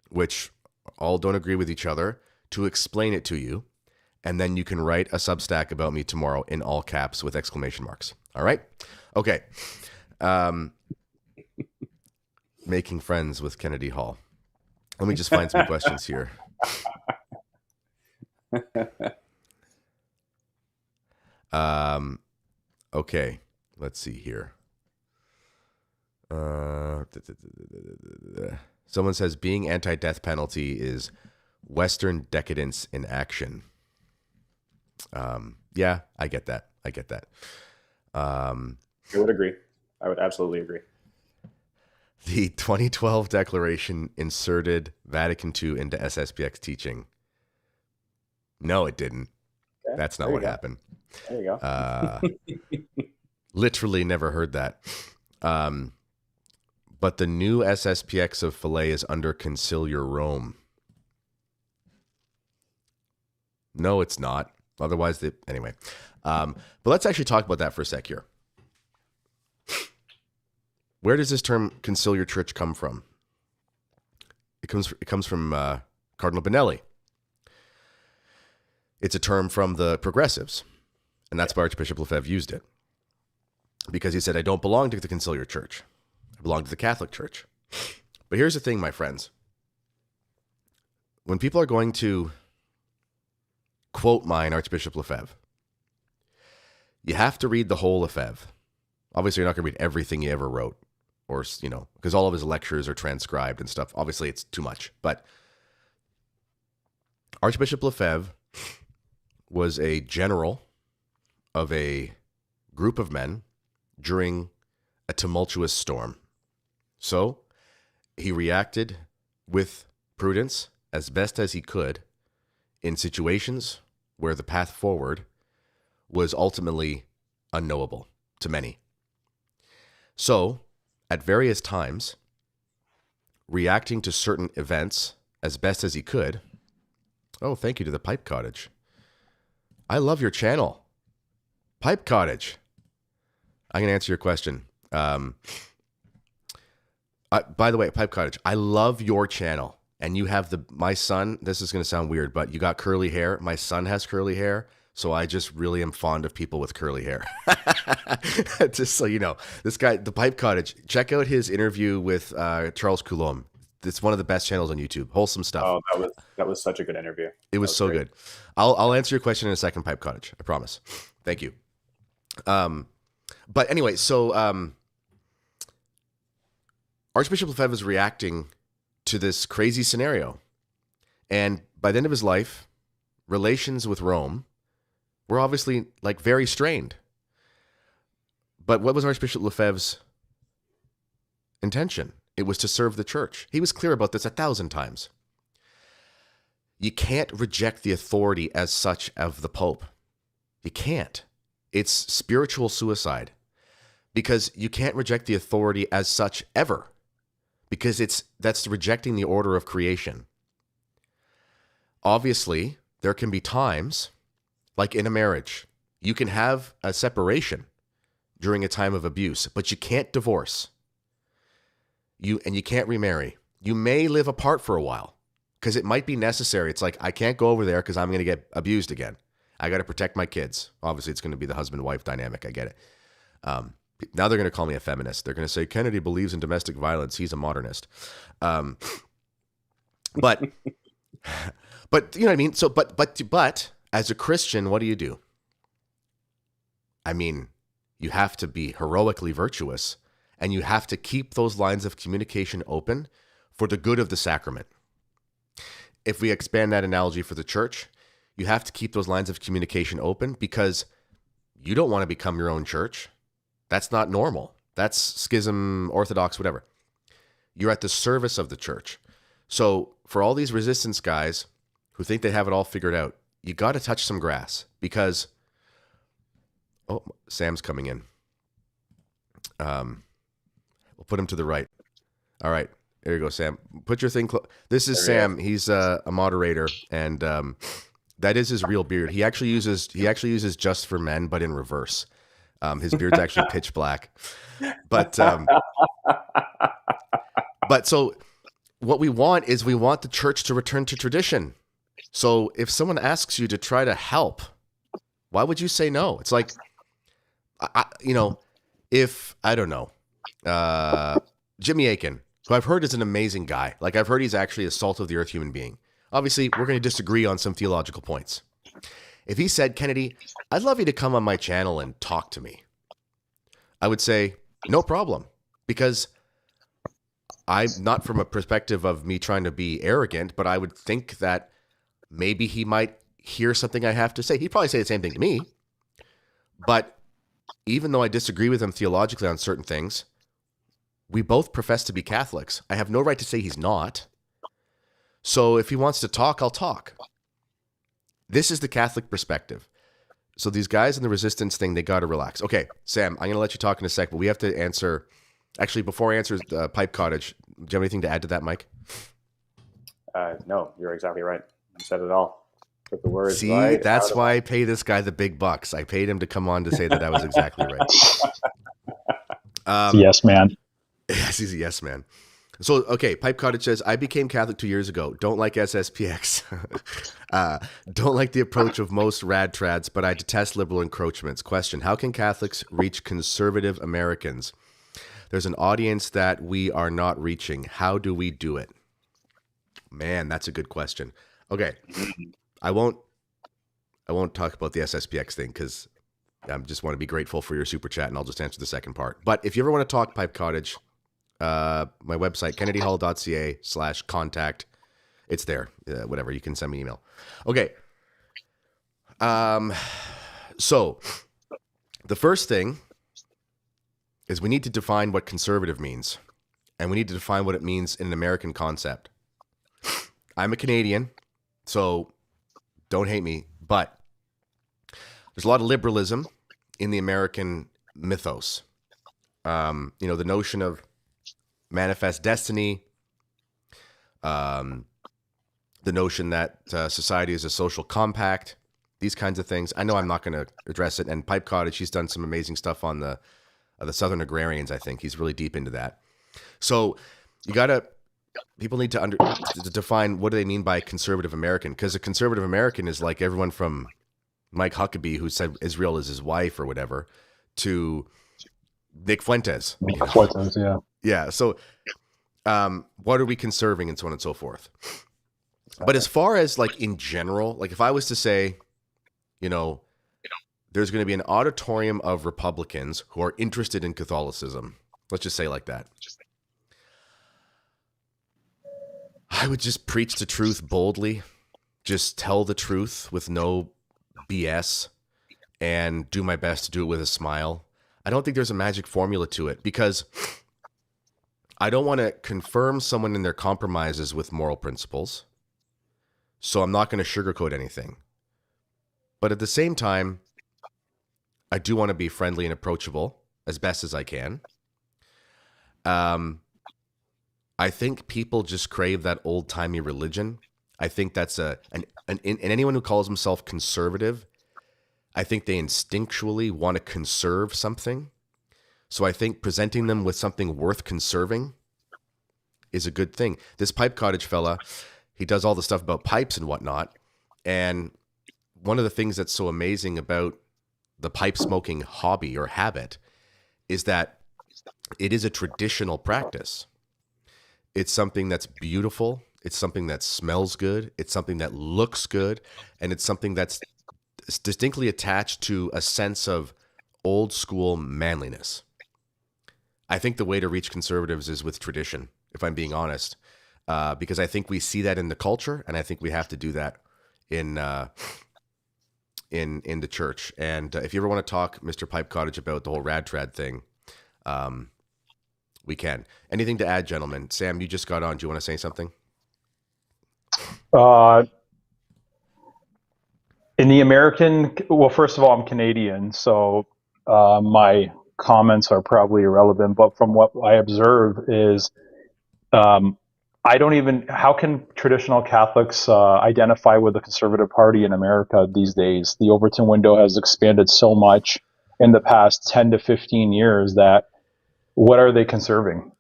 which all don't agree with each other, to explain it to you. And then you can write a Substack about me tomorrow in all caps with exclamation marks. All right? Okay. Making friends with Kennedy Hall. Let me just find some questions here. Okay. Let's see here. Someone says being anti-death penalty is Western decadence in action. Yeah, I get that. I would agree. I would absolutely agree. The 2012 declaration inserted Vatican II into SSPX teaching. No, it didn't. Okay, that's not what happened. There you go. Literally never heard that. But the new SSPX of Filet is under Conciliar Rome. No, it's not. Otherwise, anyway. But let's actually talk about that for a sec here. Where does this term conciliar church come from? It comes from Cardinal Benelli. It's a term from the progressives, and that's why Archbishop Lefebvre used it. Because he said, I don't belong to the conciliar church. I belong to the Catholic Church. But here's the thing, my friends. When people are going to quote mine, Archbishop Lefebvre, you have to read the whole Lefebvre. Obviously, you're not going to read everything he ever wrote, or, because all of his lectures are transcribed and stuff. Obviously, it's too much. But Archbishop Lefebvre was a general of a group of men during a tumultuous storm. So he reacted with prudence as best as he could in situations where the path forward was ultimately unknowable to many. So, at various times, reacting to certain events as best as he could. Oh, thank you to the Pipe Cottage. I love your channel. Pipe Cottage. I'm going to answer your question. By the way, Pipe Cottage, I love your channel. And you have my son, this is going to sound weird, but you got curly hair. My son has curly hair. So I just really am fond of people with curly hair. Just so you know, this guy, the Pipe Cottage, check out his interview with Charles Coulomb. It's one of the best channels on YouTube. Wholesome stuff. Oh, that was such a good interview. It was so great. Good. I'll answer your question in a second, Pipe Cottage. I promise. Thank you. But anyway, so Archbishop Lefebvre is reacting to this crazy scenario. And by the end of his life, relations with Rome were obviously very strained. But what was Archbishop Lefebvre's intention? It was to serve the church. He was clear about this 1,000 times. You can't reject the authority as such of the Pope. You can't. It's spiritual suicide. Because you can't reject the authority as such ever. Because that's rejecting the order of creation. Obviously, there can be times, like in a marriage, you can have a separation during a time of abuse, but you can't divorce. You can't remarry. You may live apart for a while because it might be necessary. It's like, I can't go over there because I'm going to get abused again. I got to protect my kids. Obviously, it's going to be the husband-wife dynamic. I get it. Now they're going to call me a feminist. They're going to say, Kennedy believes in domestic violence. He's a modernist. But you know what I mean? So, but as a Christian, what do? I mean, you have to be heroically virtuous, and you have to keep those lines of communication open for the good of the sacrament. If we expand that analogy for the church, you have to keep those lines of communication open because you don't want to become your own church. That's not normal. That's schism, orthodox, whatever. You're at the service of the church. So for all these resistance guys who think they have it all figured out, you got to touch some grass because, oh, Sam's coming in. We'll put him to the right. All right. There you go, Sam. Put your thing this is there Sam. He's a moderator, and that is his real beard. He actually uses Just for Men, but in reverse. His beard's actually pitch black. But But so what we want is we want the church to return to tradition. So if someone asks you to try to help, why would you say no? It's like, if, I don't know, Jimmy Akin, who I've heard is an amazing guy. Like, I've heard he's actually a salt of the earth human being. Obviously, we're going to disagree on some theological points. If he said, Kennedy, I'd love you to come on my channel and talk to me, I would say, no problem. Because I'm not from a perspective of me trying to be arrogant, but I would think that maybe he might hear something I have to say. He'd probably say the same thing to me. But even though I disagree with him theologically on certain things, we both profess to be Catholics. I have no right to say he's not. So if he wants to talk, I'll talk. This is the Catholic perspective. So these guys in the resistance thing, they got to relax. Okay, Sam, I'm going to let you talk in a sec, but we have to answer. Actually, before I answer Pipe Cottage, do you have anything to add to that, Mike? No, you're exactly right. You said it all. Put the words. See, right that's why I pay this guy the big bucks. I paid him to come on to say that I was exactly right. Yes, man. Yes, he's a yes man. So, okay, Pipe Cottage says, I became Catholic 2 years ago. Don't like SSPX. Don't like the approach of most rad trads, but I detest liberal encroachments. Question, how can Catholics reach conservative Americans? There's an audience that we are not reaching. How do we do it? Man, that's a good question. Okay, I won't talk about the SSPX thing because I just want to be grateful for your super chat, and I'll just answer the second part. But if you ever want to talk Pipe Cottage, my website, kennedyhall.ca/contact. It's there. Whatever. You can send me an email. Okay. So the first thing is we need to define what conservative means, and we need to define what it means in an American concept. I'm a Canadian, so don't hate me, but there's a lot of liberalism in the American mythos. The notion of manifest destiny, the notion that society is a social compact, these kinds of things. I know I'm not going to address it. And Pipe Cottage, he's done some amazing stuff on the Southern Agrarians, I think. He's really deep into that. So people need to define what do they mean by conservative American, because a conservative American is like everyone from Mike Huckabee, who said Israel is his wife or whatever, to Nick Fuentes. Fuentes, yeah. Yeah. So, what are we conserving, and so on and so forth. But as far as like in general, like if I was to say, there's going to be an auditorium of Republicans who are interested in Catholicism. Let's just say like that. I would just preach the truth boldly, just tell the truth with no BS, and do my best to do it with a smile. I don't think there's a magic formula to it, because I don't want to confirm someone in their compromises with moral principles. So I'm not going to sugarcoat anything. But at the same time, I do want to be friendly and approachable as best as I can. I think people just crave that old-timey religion. I think that's and anyone who calls himself conservative, I think they instinctually want to conserve something. So I think presenting them with something worth conserving is a good thing. This Pipe Cottage fella, he does all the stuff about pipes and whatnot. And one of the things that's so amazing about the pipe smoking hobby or habit is that it is a traditional practice. It's something that's beautiful. It's something that smells good. It's something that looks good. And it's something that's distinctly attached to a sense of old school manliness. I think the way to reach conservatives is with tradition, if I'm being honest, because I think we see that in the culture, and I think we have to do that in the church. And if you ever want to talk, Mr. Pipe Cottage, about the whole rad trad thing, we can. Anything to add, gentlemen? Sam, you just got on. Do you want to say something? In the American, well, first of all, I'm Canadian, so my comments are probably irrelevant. But from what I observe is, how can traditional Catholics identify with the Conservative Party in America these days? The Overton window has expanded so much in the past 10 to 15 years that what are they conserving?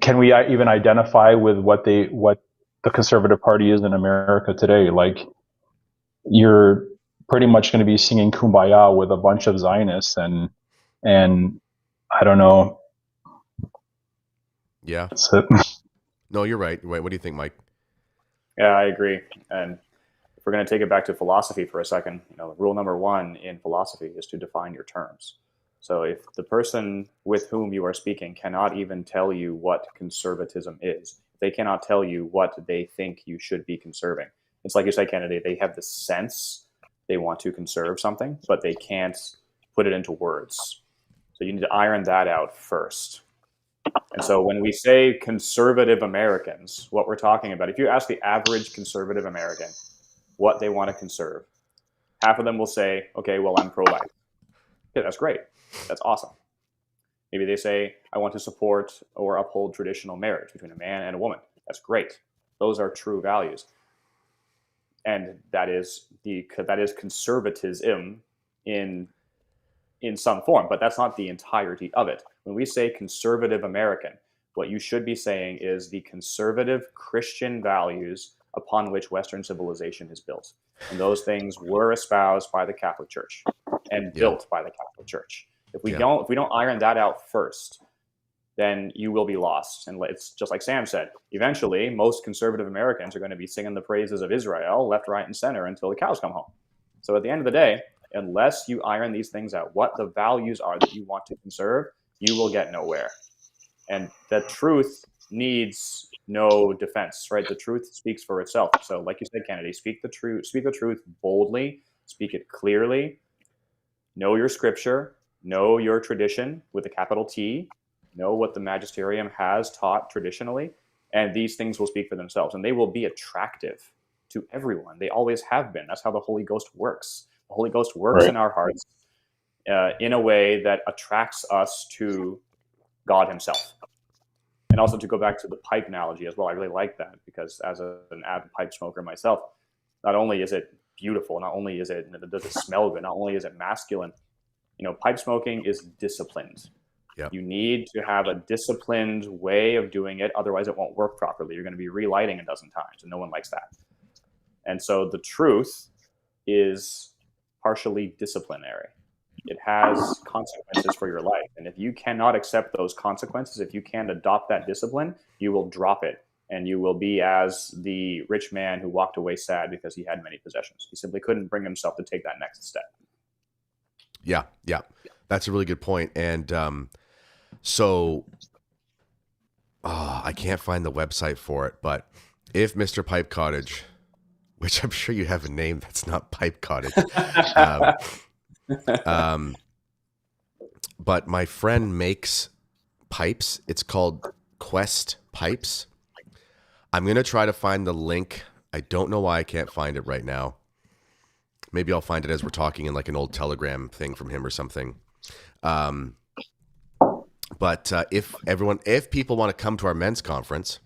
can we even identify with what the Conservative Party is in America today? Like, you're pretty much going to be singing Kumbaya with a bunch of Zionists, and I don't know. Yeah. That's it. No, you're right. What do you think, Mike? Yeah, I agree. And if we're going to take it back to philosophy for a second, rule number one in philosophy is to define your terms. So if the person with whom you are speaking cannot even tell you what conservatism is, they cannot tell you what they think you should be conserving. It's like you say, Kennedy, they have the sense they want to conserve something, but they can't put it into words. So you need to iron that out first. And so when we say conservative Americans, what we're talking about, if you ask the average conservative American what they want to conserve, half of them will say, okay, well, I'm pro-life. Okay, that's great. That's awesome. Maybe they say, I want to support or uphold traditional marriage between a man and a woman. That's great. Those are true values. And that is conservatism in some form, but that's not the entirety of it. When we say conservative American, what you should be saying is the conservative Christian values upon which Western civilization is built. And those things were espoused by the Catholic Church and built by the Catholic Church. If we don't iron that out first, then you will be lost. And it's just like Sam said, eventually most conservative Americans are going to be singing the praises of Israel left, right, and center until the cows come home. So at the end of the day, unless you iron these things out, what the values are that you want to conserve, you will get nowhere. And the truth needs no defense, right? The truth speaks for itself. So like you said, Kennedy, speak the truth boldly, speak it clearly, know your scripture, know your tradition with a capital T, know what the magisterium has taught traditionally, and these things will speak for themselves, and they will be attractive to everyone. They always have been. That's how the Holy Ghost works. The Holy Ghost works in our hearts in a way that attracts us to God himself. And also, to go back to the pipe analogy as well, I really like that, because as an avid pipe smoker myself, not only is it beautiful, not only does it smell good, not only is it masculine, pipe smoking is disciplined. Yep. You need to have a disciplined way of doing it. Otherwise, it won't work properly. You're going to be relighting a dozen times, and no one likes that. And so the truth is partially disciplinary. It has consequences for your life. And if you cannot accept those consequences, if you can't adopt that discipline, you will drop it. And you will be as the rich man who walked away sad because he had many possessions. He simply couldn't bring himself to take that next step. Yeah. That's a really good point. And I can't find the website for it, but if Mr. Pipe Cottage, which I'm sure you have a name that's not Pipe Cottage, but my friend makes pipes. It's called Quest Pipes. I'm going to try to find the link. I don't know why I can't find it right now. Maybe I'll find it as we're talking in like an old Telegram thing from him or something. But if people want to come to our men's conference,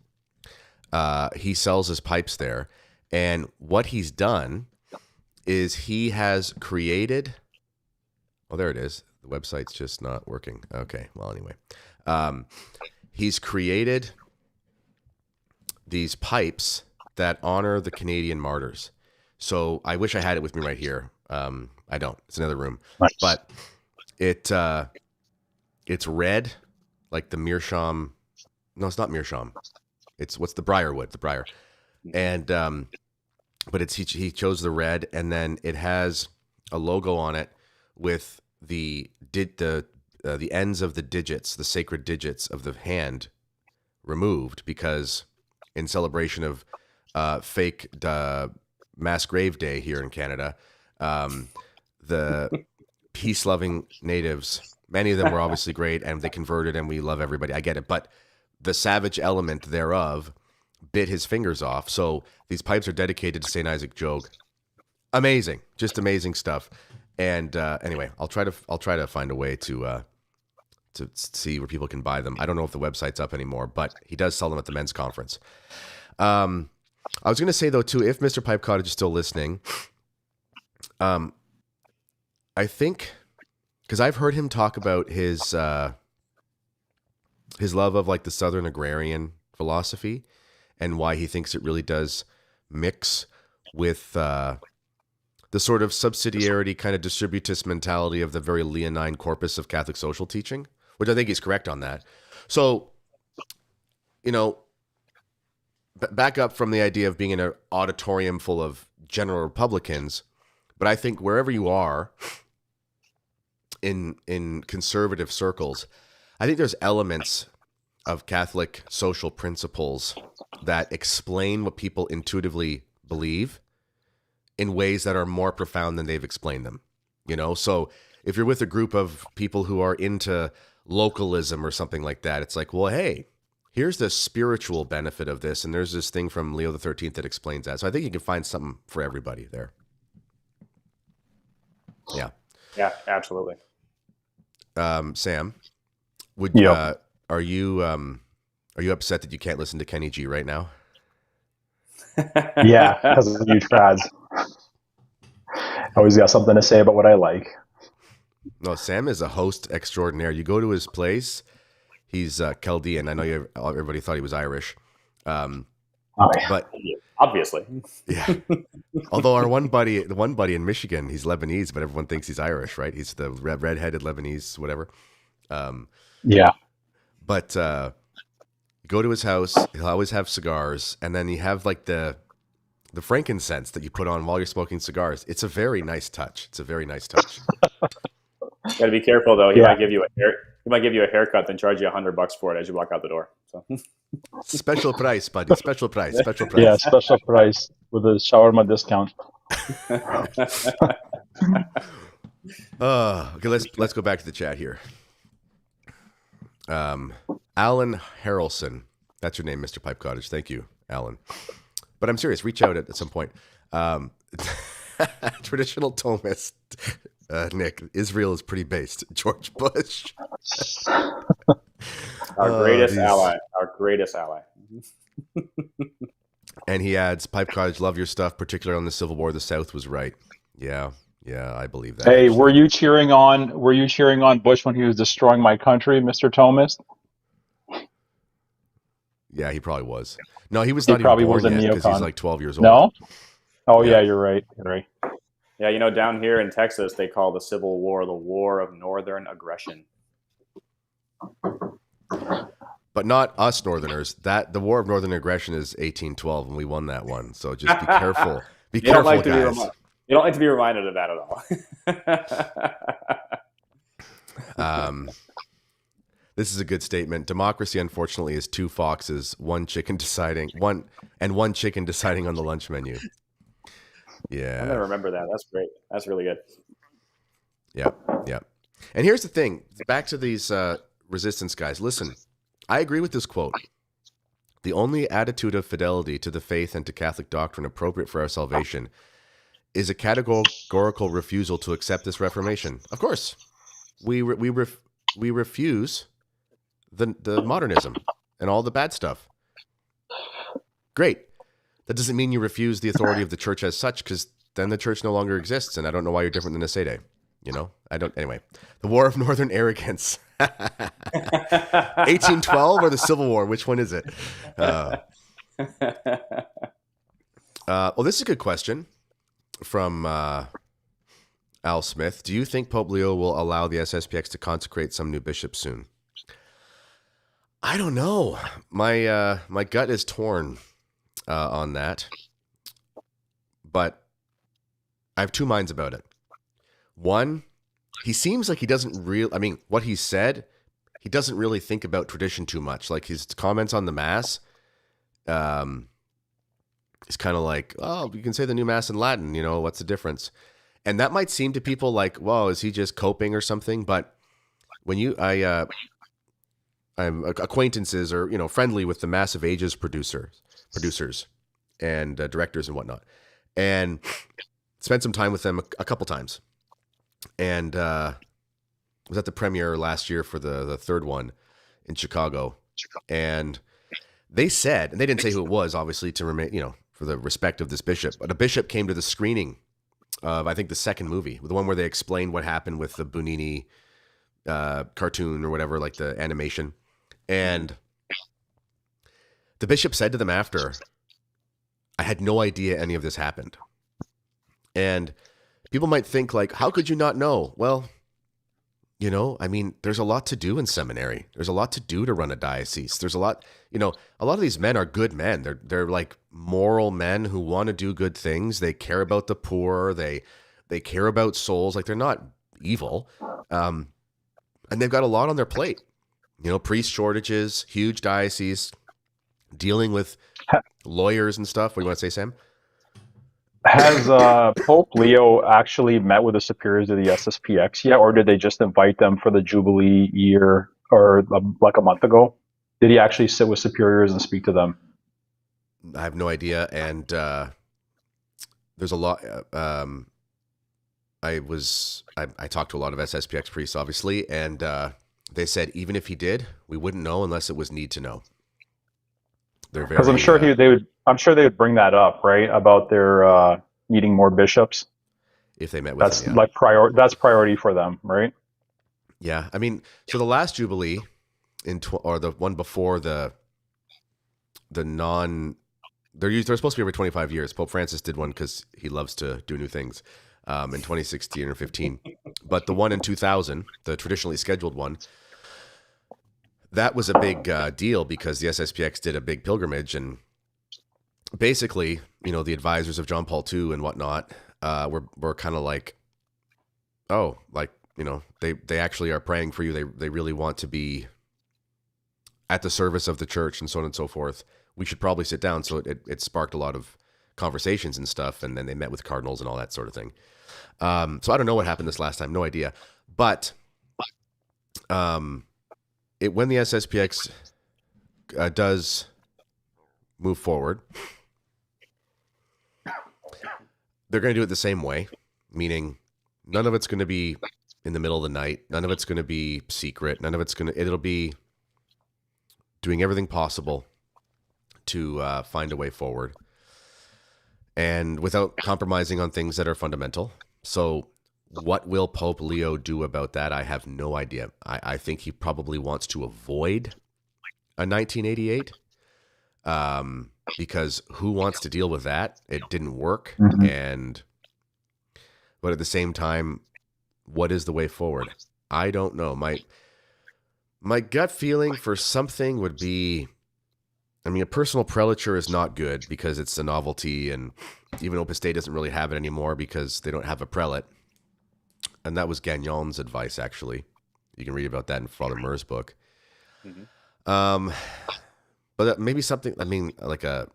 he sells his pipes there. And what he's done is he has created, oh, there it is. The website's just not working. Okay. Well, anyway, he's created these pipes that honor the Canadian martyrs. So I wish I had it with me right here. I don't. It's another room. Nice. But it's red, like the meerschaum. No, it's not meerschaum. It's what's the briarwood, the briar. And but he chose the red, and then it has a logo on it with the ends of the digits, the sacred digits of the hand, removed, because in celebration of fake mass grave day here in Canada, the peace-loving natives, many of them were obviously great, and they converted, and we love everybody. I get it, but the savage element thereof bit his fingers off. So these pipes are dedicated to St. Isaac Jogues. Amazing, just amazing stuff. And anyway, I'll try to find a way to see where people can buy them. I don't know if the website's up anymore, but he does sell them at the men's conference. I was going to say, though, too, if Mr. Pipe Cottage is still listening, I think, because I've heard him talk about his his love of like the Southern agrarian philosophy and why he thinks it really does mix with the sort of subsidiarity kind of distributist mentality of the very leonine corpus of Catholic social teaching, which I think he's correct on that. So, you know, back up from the idea of being in an auditorium full of general Republicans, but I think wherever you are in conservative circles, I think there's elements of Catholic social principles that explain what people intuitively believe in ways that are more profound than they've explained them. You know, so if you're with a group of people who are into localism or something like that, it's like, well, hey, here's the spiritual benefit of this. And there's this thing from Leo the 13th that explains that. So I think you can find something for everybody there. Yeah. Yeah, absolutely. Sam, Yep. are you upset that you can't listen to Kenny G right now? Yeah, because of you trads. Always got something to say about what I like. No, Sam is a host extraordinaire. You go to his place, he's Chaldean. I know everybody thought he was Irish. Oh, yeah. But obviously, yeah. Although the one buddy in Michigan, he's Lebanese, but everyone thinks he's Irish, right? He's the red-headed Lebanese, whatever. Yeah. But go to his house, he'll always have cigars, and then you have like the frankincense that you put on while you're smoking cigars. It's a very nice touch. Got to be careful though. He might give you a haircut, then charge you $100 for it as you walk out the door. So. Special price, buddy. Special price. Yeah, special price with a shawarma discount. Okay, let's go back to the chat here. Alan Harrelson. That's your name, Mr. Pipe Cottage. Thank you, Alan. But I'm serious. Reach out at some point. Traditional Thomist, Nick. Israel is pretty based. George Bush. Our greatest ally. Our greatest ally. And he adds, Pipe Cottage, love your stuff, particularly on the Civil War. The South was right. Yeah, I believe that. Hey, actually. were you cheering on Bush when he was destroying my country, Mr. Thomist? Yeah, he probably was. No, he was not probably even was born a yet because neocon. he's like 12 years old. No? Oh, Yeah. yeah, you're right. Yeah, you know, down here in Texas, they call the Civil War the War of Northern Aggression. But not us Northerners. The War of Northern Aggression is 1812, and we won that one. So just be careful. Be careful, guys. You don't like to be reminded of that at all. This is a good statement. Democracy, unfortunately, is two foxes, one chicken deciding on the lunch menu. Yeah. I'm gonna remember that. That's great. That's really good. Yep. And here's the thing. Back to these resistance guys. Listen, I agree with this quote. The only attitude of fidelity to the faith and to Catholic doctrine appropriate for our salvation is a categorical refusal to accept this reformation. Of course, we refuse the modernism and all the bad stuff. Great. That doesn't mean you refuse the authority of the church as such, because then the church no longer exists, and I don't know why you're different than a Sede. You know, I don't. Anyway, the War of Northern Arrogance. 1812 or the Civil War? Which one is it? Well, this is a good question from Al Smith. Do you think Pope Leo will allow the SSPX to consecrate some new bishop soon? I don't know. My gut is torn on that, but I have two minds about it. One, he seems like he doesn't really, I mean, what he said, he doesn't really think about tradition too much. Like his comments on the Mass, is kind of like, oh, you can say the new Mass in Latin, you know, what's the difference? And that might seem to people like, well, is he just coping or something? But when I'm acquaintances or, you know, friendly with the Massive Ages producers and directors and whatnot, and spent some time with them a couple times. And was at the premiere last year for the third one in Chicago. And they said, and they didn't say who it was, obviously, to remain, you know, for the respect of this bishop, but a bishop came to the screening of, I think, the second movie, the one where they explained what happened with the Bunini cartoon or whatever, like the animation. And the bishop said to them after, I had no idea any of this happened. And people might think like, how could you not know? Well, you know, I mean, there's a lot to do in seminary. There's a lot to do to run a diocese. There's a lot, you know, a lot of these men are good men. They're like moral men who want to do good things. They care about the poor. They care about souls. Like, they're not evil. And they've got a lot on their plate. You know, priest shortages, huge diocese, dealing with lawyers and stuff. What do you want to say, Sam? Has Pope Leo actually met with the superiors of the SSPX yet, or did they just invite them for the Jubilee year, or like a month ago? Did he actually sit with superiors and speak to them? I have no idea. And there's a lot. I talked to a lot of SSPX priests, obviously, and they said even if he did, we wouldn't know unless it was need to know. They're very, because I'm sure they would. I'm sure they would bring that up, right, about their needing more bishops. If they met with That's him, yeah. like That's priority for them, right? Yeah, I mean, so the last Jubilee or the one before the non, they're supposed to be every 25 years. Pope Francis did one because he loves to do new things in 2016 or 15. But the one in 2000, the traditionally scheduled one, that was a big deal because the SSPX did a big pilgrimage, and basically, you know, the advisors of John Paul II and whatnot were kind of like, oh, like, you know, they actually are praying for you. They really want to be at the service of the church and so on and so forth. We should probably sit down. So it sparked a lot of conversations and stuff. And then they met with cardinals and all that sort of thing. So I don't know what happened this last time. No idea. But when the SSPX does move forward, they're going to do it the same way, meaning none of it's going to be in the middle of the night. None of it's going to be secret. It'll be doing everything possible to find a way forward, and without compromising on things that are fundamental. So what will Pope Leo do about that? I have no idea. I think he probably wants to avoid a 1988, because who wants to deal with that? It didn't work. Mm-hmm. But at the same time, what is the way forward? I don't know. My gut feeling for something would be, I mean, a personal prelature is not good because it's a novelty, and even Opus Dei doesn't really have it anymore because they don't have a prelate. And that was Gagnon's advice, actually. You can read about that in Father Murr's book. Mm-hmm. But maybe something, I mean, like the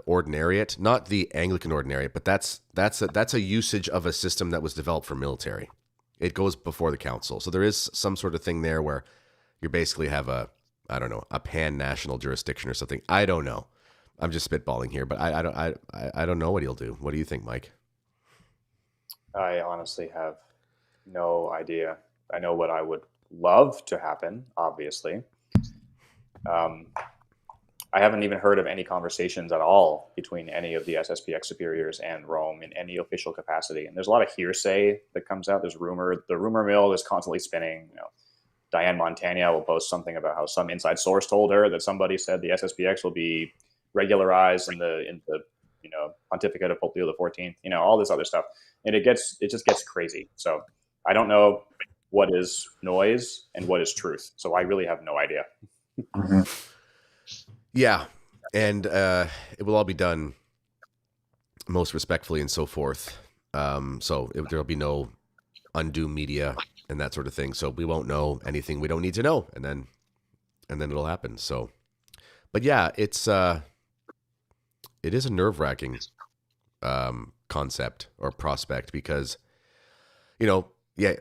ordinariate, not the Anglican ordinariate, but that's a usage of a system that was developed for military. It goes before the council. So there is some sort of thing there where you basically have a pan-national jurisdiction or something. I don't know. I'm just spitballing here, but I don't know what he'll do. What do you think, Mike? I honestly have no idea. I know what I would love to happen, obviously. I haven't even heard of any conversations at all between any of the SSPX superiors and Rome in any official capacity. And there's a lot of hearsay that comes out. There's the rumor mill is constantly spinning. You know, Diane Montagna will post something about how some inside source told her that somebody said the SSPX will be regularized in the pontificate of Pope Leo XIV. You know, all this other stuff, and it just gets crazy. So I don't know what is noise and what is truth. So I really have no idea. Mm-hmm. Yeah, and it will all be done most respectfully and so forth. There'll be no undue media and that sort of thing. So we won't know anything we don't need to know, and then it'll happen. So, but yeah, it is a nerve-wracking concept or prospect because, you know, yeah,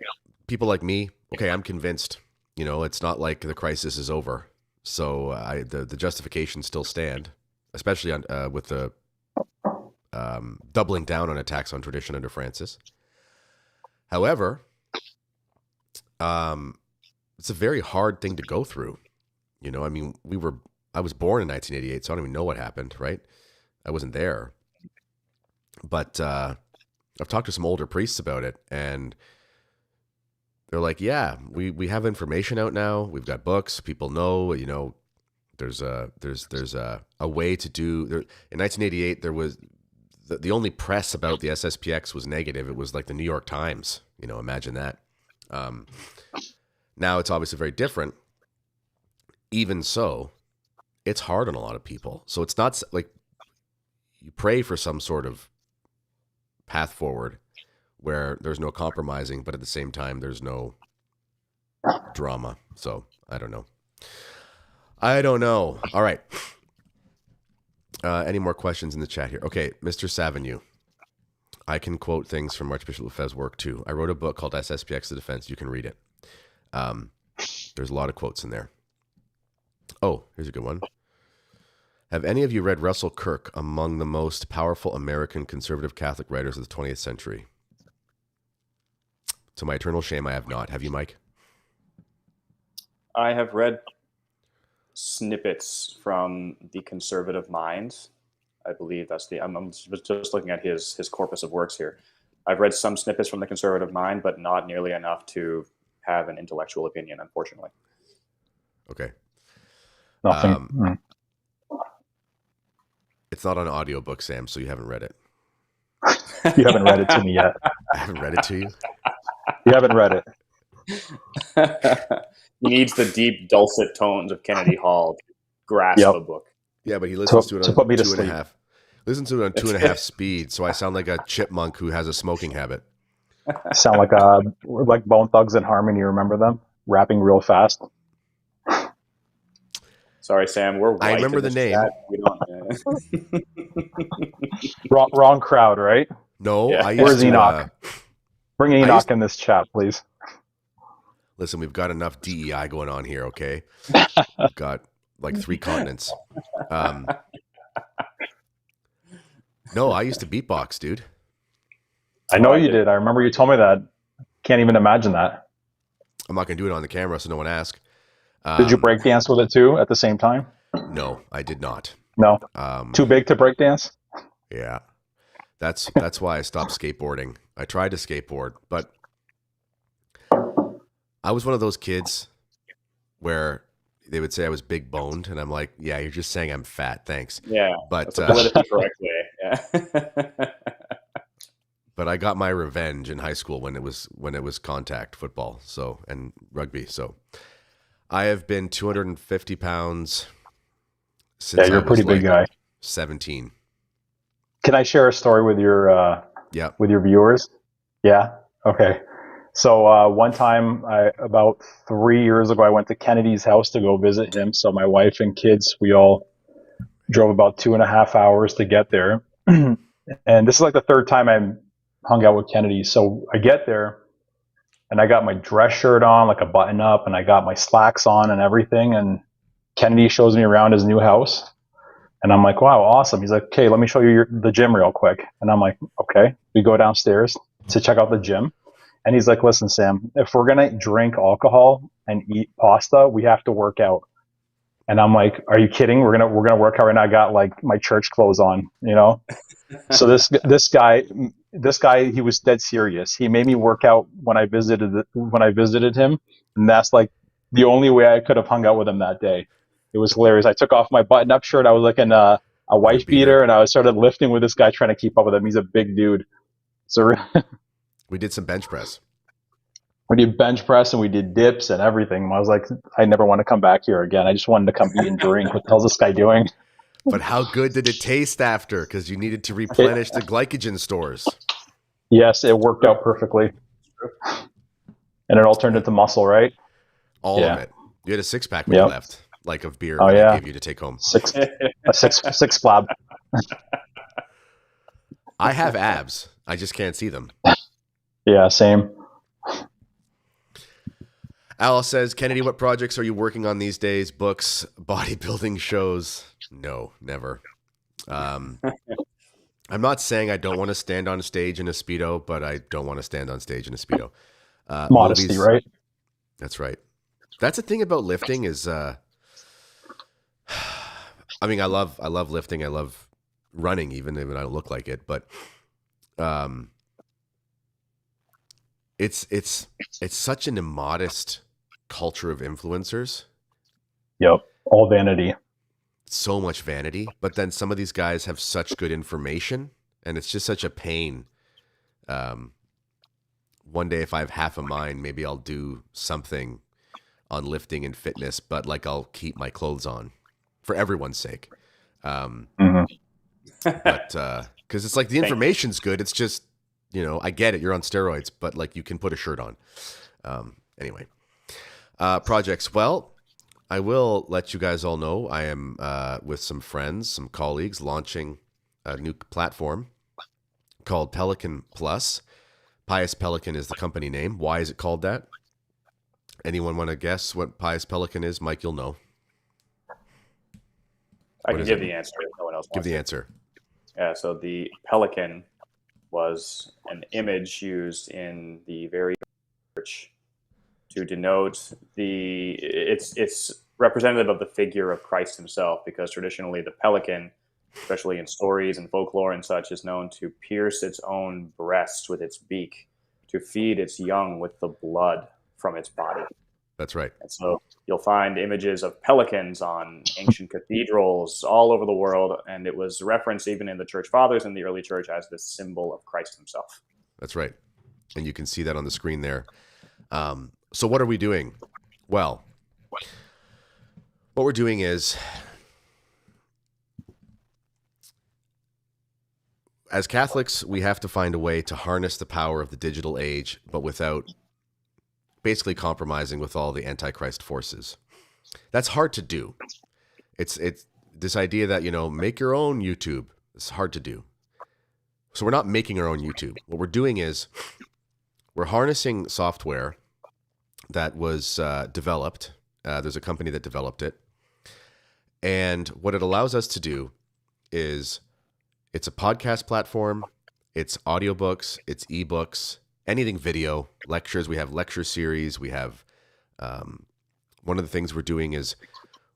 people like me, okay, I'm convinced, you know, it's not like the crisis is over. So the justifications still stand, especially with the doubling down on attacks on tradition under Francis. However, it's a very hard thing to go through. You know, I mean, I was born in 1988, so I don't even know what happened, right? I wasn't there. But I've talked to some older priests about it, and they're like, yeah, we have information out now. We've got books. People know, there's a way to do there. In 1988, there was the only press about the SSPX was negative. It was like the New York Times, imagine that. Now it's obviously very different. Even so, it's hard on a lot of people. So it's not like you pray for some sort of path forward where there's no compromising, but at the same time, there's no drama. So I don't know. All right. Any more questions in the chat here? Okay, Mr. Savigny. I can quote things from Archbishop Lefebvre's work too. I wrote a book called SSPX The Defense. You can read it. There's a lot of quotes in there. Oh, here's a good one. Have any of you read Russell Kirk, among the most powerful American conservative Catholic writers of the 20th century? To my eternal shame, I have not. Have you, Mike? I have read snippets from The Conservative Mind. I believe that's I'm just looking at his corpus of works here. I've read some snippets from The Conservative Mind, but not nearly enough to have an intellectual opinion, unfortunately. Okay. Nothing. It's not on audiobook, Sam, so you haven't read it. You haven't read it to me yet. I haven't read it to you? You haven't read it. He needs the deep, dulcet tones of Kennedy Hall to grasp a book. Yeah, but he listens to it on 2.5. Listens to it on 2.5 speed, so I sound like a chipmunk who has a smoking habit. I sound like Bone Thugs and Harmony. Remember them rapping real fast? Sorry, Sam. We're white. I remember the name. We don't, wrong crowd, right? No, yeah. Where's Enoch? Bring Enoch in this chat, please. Listen, we've got enough DEI going on here, okay? We've got like 3 continents. No, I used to beatbox, dude. I know you did. I remember you told me that. Can't even imagine that. I'm not going to do it on the camera, so no one ask. Did you break dance with it too at the same time? No, I did not. No. Too big to break dance? Yeah. That's why I stopped skateboarding. I tried to skateboard, but I was one of those kids where they would say I was big boned, and I'm like, yeah, you're just saying I'm fat. Thanks. Yeah. But that's a politically correct way. Yeah. But I got my revenge in high school when it was contact football, and rugby. So I have been 250 pounds since you're a pretty big guy. 17. Can I share a story with your with your viewers? Yeah. Okay. So one time, about 3 years ago, I went to Kennedy's house to go visit him. So my wife and kids, we all drove about 2.5 hours to get there. And this is like the third time I hung out with Kennedy. So I get there, and I got my dress shirt on, like a button up, and I got my slacks on and everything. And Kennedy shows me around his new house. And I'm like, wow, awesome. He's like, okay, let me show you the gym real quick. And I'm like, okay. We go downstairs to check out the gym. And he's like, listen, Sam, if we're going to drink alcohol and eat pasta, we have to work out. And I'm like, are you kidding? We're going to work out. And I got like my church clothes on, So this guy, he was dead serious. He made me work out when I visited him. And that's like the only way I could have hung out with him that day. It was hilarious. I took off my button-up shirt. I was like in a wife beater, and I started lifting with this guy, trying to keep up with him. He's a big dude. So we did some bench press. We did bench press, and we did dips and everything. I was like, I never want to come back here again. I just wanted to come eat and drink. What the hell's this guy doing? But how good did it taste after? Because you needed to replenish the glycogen stores. Yes, it worked out perfectly. And it all turned into muscle, right? All of it. You had a 6-pack when you left. Like of beer I gave you to take home. Six flab. I have abs. I just can't see them. Yeah, same. Alice says, Kennedy, what projects are you working on these days? Books, bodybuilding shows? No, never. I'm not saying I don't want to stand on a stage in a Speedo, but I don't want to stand on stage in a Speedo. Modesty, movies, right? That's right. That's the thing about lifting is... I mean, I love lifting. I love running, even I don't look like it. But it's such an immodest culture of influencers. Yep. All vanity. So much vanity, but then some of these guys have such good information, and it's just such a pain. One day, if I have half a mind, maybe I'll do something on lifting and fitness, but like I'll keep my clothes on for everyone's sake. Mm-hmm. But because it's like the information's good, it's just, I get it, you're on steroids, but like you can put a shirt on. Anyway, projects. Well, I will let you guys all know I am with some friends, some colleagues, launching a new platform called Pelican Plus. Pious Pelican is the company name. Why is it called that? Anyone want to guess what Pious Pelican is? Mike, you'll know. I can give the answer if no one else wants Give the to. answer. Yeah, so the pelican was an image used in the very church to denote it's representative of the figure of Christ himself, because traditionally the pelican, especially in stories and folklore and such, is known to pierce its own breast with its beak to feed its young with the blood from its body. That's right. And so you'll find images of pelicans on ancient cathedrals all over the world, and it was referenced even in the church fathers in the early church as the symbol of Christ himself. That's right. And you can see that on the screen there. So what are we doing? Well, what we're doing is, as Catholics, we have to find a way to harness the power of the digital age, but without basically compromising with all the antichrist forces. That's hard to do. It's this idea that, make your own YouTube. It's hard to do. So we're not making our own YouTube. What we're doing is we're harnessing software that was developed. There's a company that developed it. And what it allows us to do is, it's a podcast platform, it's audiobooks, it's ebooks, anything video, lectures. We have lecture series. We have, one of the things we're doing is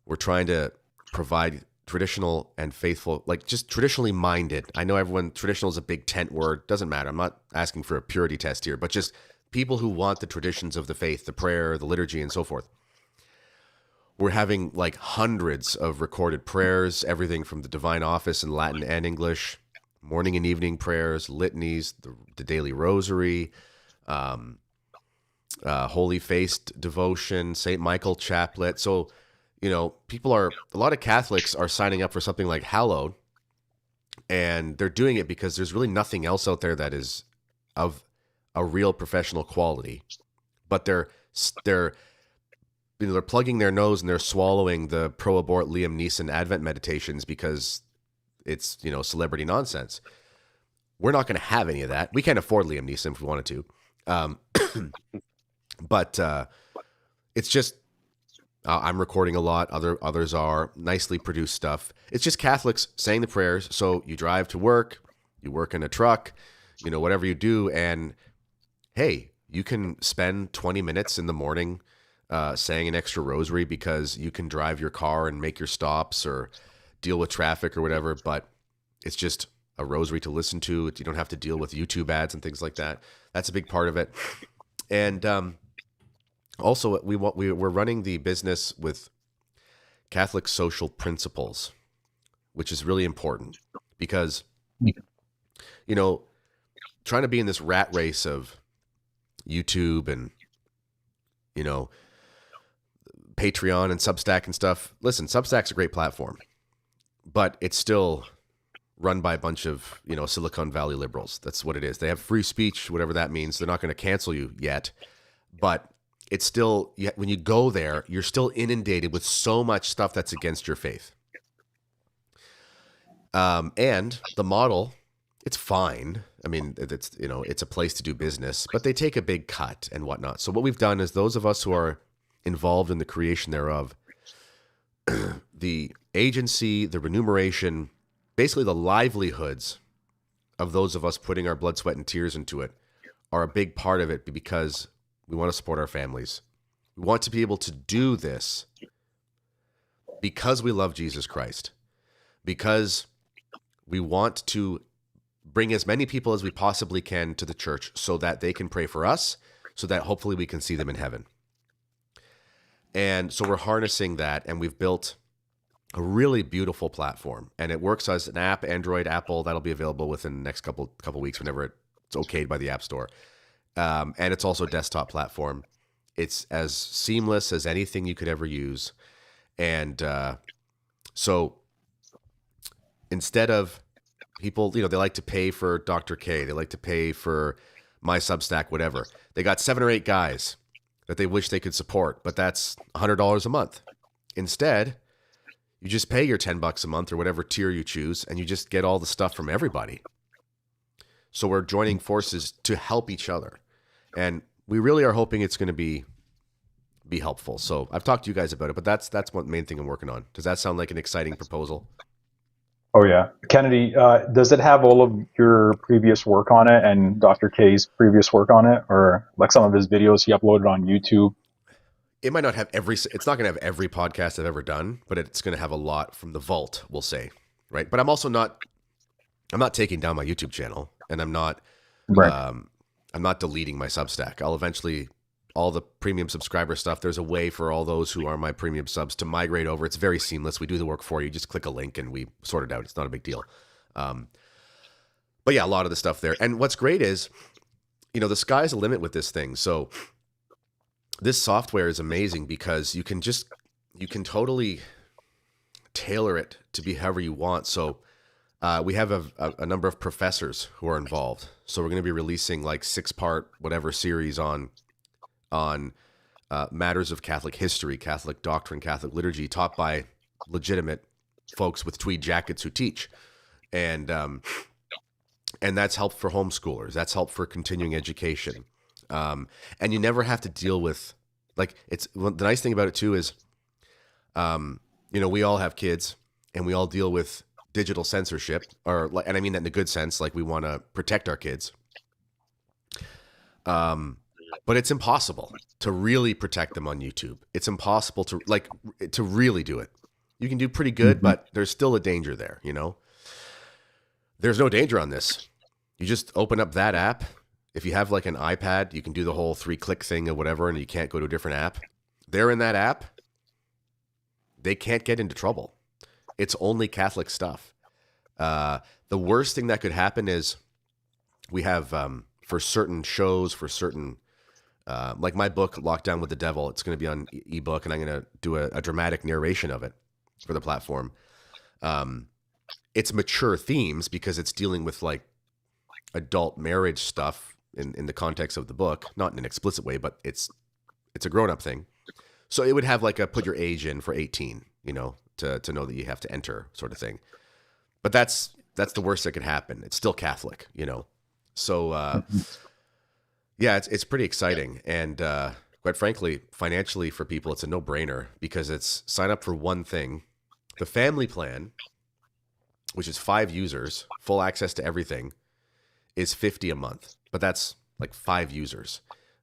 we're trying to provide traditional and faithful, like just traditionally minded. I know traditional is a big tent word. Doesn't matter. I'm not asking for a purity test here, but just people who want the traditions of the faith, the prayer, the liturgy, and so forth. We're having like hundreds of recorded prayers, everything from the Divine Office in Latin and English, morning and evening prayers, litanies, the daily rosary, Holy Face devotion, St. Michael chaplet. So, a lot of Catholics are signing up for something like Hallowed, and they're doing it because there's really nothing else out there that is of a real professional quality, but they're plugging their nose and they're swallowing the pro-abort Liam Neeson Advent meditations because it's, celebrity nonsense. We're not going to have any of that. We can't afford Liam Neeson if we wanted to. But it's just, I'm recording a lot. Others are nicely produced stuff. It's just Catholics saying the prayers. So you drive to work, you work in a truck, whatever you do. And hey, you can spend 20 minutes in the morning saying an extra rosary because you can drive your car and make your stops or deal with traffic or whatever, but it's just a rosary to listen to. You don't have to deal with YouTube ads and things like that. That's a big part of it. And also, we're running the business with Catholic social principles, which is really important because, trying to be in this rat race of YouTube and, Patreon and Substack and stuff. Listen, Substack's a great platform, but it's still run by a bunch of, Silicon Valley liberals. That's what it is. They have free speech, whatever that means. They're not going to cancel you yet, but it's still, when you go there, you're still inundated with so much stuff that's against your faith. And the model, it's fine. I mean, it's a place to do business, but they take a big cut and whatnot. So what we've done is, those of us who are involved in the creation thereof, the agency, the remuneration, basically the livelihoods of those of us putting our blood, sweat, and tears into it are a big part of it, because we want to support our families. We want to be able to do this because we love Jesus Christ, because we want to bring as many people as we possibly can to the church so that they can pray for us, so that hopefully we can see them in heaven. And so we're harnessing that, and we've built a really beautiful platform, and it works as an app, Android, Apple. That'll be available within the next couple weeks whenever it's okayed by the App Store. And it's also a desktop platform. It's as seamless as anything you could ever use. And so instead of people, they like to pay for Dr. K, they like to pay for my Substack, whatever. They got 7 or 8 guys that they wish they could support, but that's $100 a month. Instead, you just pay your $10 a month or whatever tier you choose, and you just get all the stuff from everybody. So we're joining forces to help each other. And we really are hoping it's going to be helpful. So I've talked to you guys about it, but that's one main thing I'm working on. Does that sound like an exciting proposal? Oh, yeah. Kennedy, does it have all of your previous work on it and Dr. K's previous work on it? Or like some of his videos he uploaded on YouTube? It might not have it's not going to have every podcast I've ever done, but it's going to have a lot from the vault, we'll say. Right. But I'm not taking down my YouTube channel, and I'm not deleting my Substack. I'll eventually, all the premium subscriber stuff, there's a way for all those who are my premium subs to migrate over. It's very seamless. We do the work for you. Just click a link and we sort it out. It's not a big deal. But yeah, a lot of the stuff there. And what's great is, the sky's the limit with this thing. So this software is amazing because you can totally tailor it to be however you want. So we have a number of professors who are involved. So we're going to be releasing like 6-part whatever series on matters of Catholic history, Catholic doctrine, Catholic liturgy, taught by legitimate folks with tweed jackets who teach. And that's help for homeschoolers. That's help for continuing education. And you never have to deal with, the nice thing about it too is, we all have kids and we all deal with digital censorship, and I mean that in a good sense, like we want to protect our kids. But it's impossible to really protect them on YouTube. It's impossible to really do it. You can do pretty good, but there's still a danger there, There's no danger on this. You just open up that app. If you have like an iPad, you can do the whole 3-click thing or whatever, and you can't go to a different app. They're in that app. They can't get into trouble. It's only Catholic stuff. The worst thing that could happen is we have, for certain shows, for certain, like my book, Lockdown with the Devil, it's going to be on ebook, and I'm going to do a dramatic narration of it for the platform. It's mature themes because it's dealing with like adult marriage stuff in the context of the book, not in an explicit way, but it's a grown-up thing. So it would have like a put your age in for 18, to know that you have to enter sort of thing. But that's the worst that could happen. It's still Catholic, So yeah, it's pretty exciting. And quite frankly, financially for people, it's a no-brainer because it's sign up for one thing. The family plan, which is 5 users, full access to everything, is $50 a month. But that's like 5 users.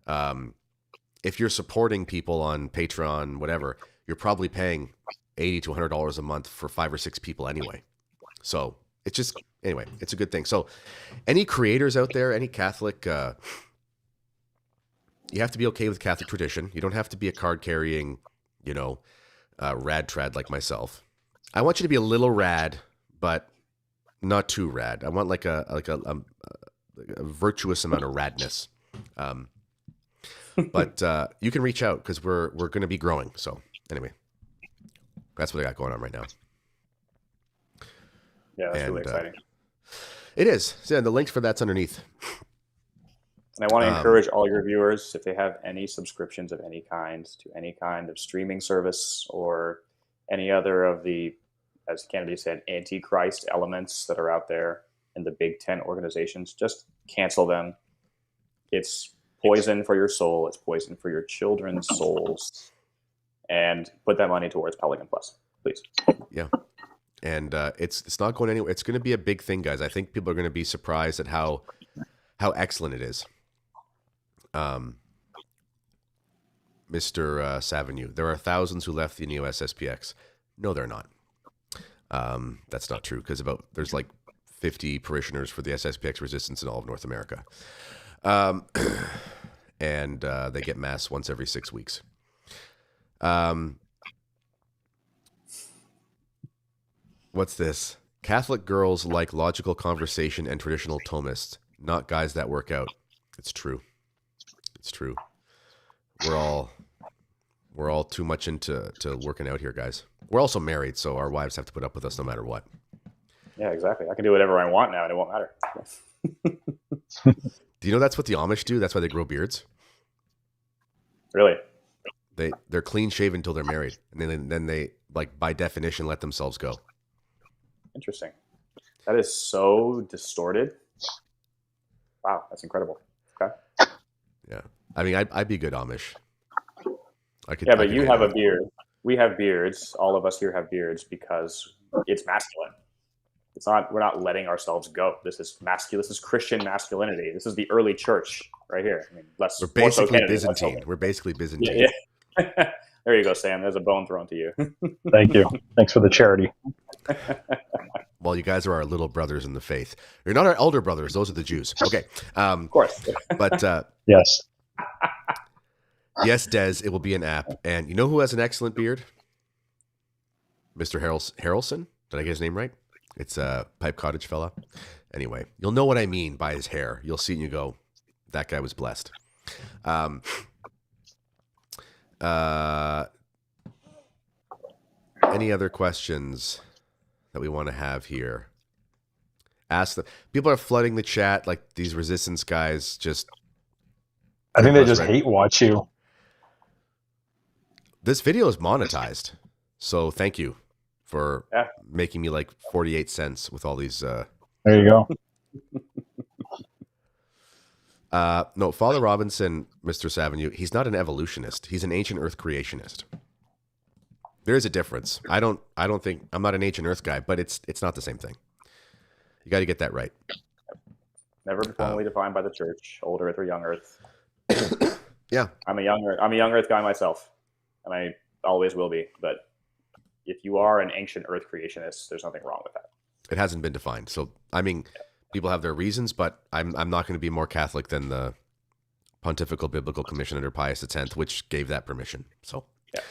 If you're supporting people on Patreon, whatever, you're probably paying $80 to $100 a month for 5 or 6 people anyway. So it's just, anyway, it's a good thing. So any creators out there, any Catholic, you have to be okay with Catholic tradition. You don't have to be a card-carrying, rad trad like myself. I want you to be a little rad, but not too rad. I want like a virtuous amount of radness. But you can reach out because we're going to be growing. So anyway, that's what I got going on right now. Yeah, that's really exciting. It is. So, yeah, the link for that's underneath. And I want to encourage all your viewers, if they have any subscriptions of any kind to any kind of streaming service or any other of the, as Kennedy said, antichrist elements that are out there in the Big 10 organizations, just cancel them. It's poison for your soul. It's poison for your children's souls. And put that money towards Pelican Plus, please. Yeah. And it's not going anywhere. It's going to be a big thing, guys. I think people are going to be surprised at how excellent it is. Mr. Savigny, there are thousands who left the new SSPX. No, they're not. That's not true because there's like 50 parishioners for the SSPX resistance in all of North America. and they get mass once every 6 weeks. What's this? Catholic girls like logical conversation and traditional Thomists, not guys that work out. It's true. It's true. We're all too much into working out here, guys. We're also married, so our wives have to put up with us no matter what. Yeah, exactly. I can do whatever I want now, and it won't matter. Do you know that's what the Amish do? That's why they grow beards. Really? They're clean shaven until they're married, and then they, like, by definition, let themselves go. Interesting. That is so distorted. Wow, that's incredible. Okay. Yeah, I mean, I'd be good Amish. Yeah, but you have a beard. We have beards. All of us here have beards because it's masculine. It's not. We're not letting ourselves go. This is masculine. This is Christian masculinity. This is the early church right here. I mean, we're basically Byzantine. We're basically Byzantine. Yeah. There you go, Sam. There's a bone thrown to you. Thank you. Thanks for the charity. Well, you guys are our little brothers in the faith. You're not our elder brothers. Those are the Jews. Okay. Of course. But yes. Yes, Des, it will be an app. And you know who has an excellent beard? Mr. Harrelson. Did I get his name right? It's a Pipe Cottage fella. Anyway, you'll know what I mean by his hair. You'll see and you go, that guy was blessed. Any other questions that we want to have here? Ask them. People are flooding the chat like these resistance guys just... I think they just hate watch you. This video is monetized, so thank you for making me like 48 cents with all these. There you go. No, Father Robinson, Mr. Savigny, he's not an evolutionist. He's an ancient Earth creationist. There is a difference. I don't think I'm not an ancient Earth guy, but it's not the same thing. You got to get that right. Never been formally defined by the church, old Earth or young Earth. Yeah, I'm a young Earth guy myself. And I always will be. But if you are an ancient Earth creationist, there's nothing wrong with that. It hasn't been defined. So, I mean, people have their reasons, but I'm not going to be more Catholic than the Pontifical Biblical Commission under Pius X, which gave that permission. So, yeah.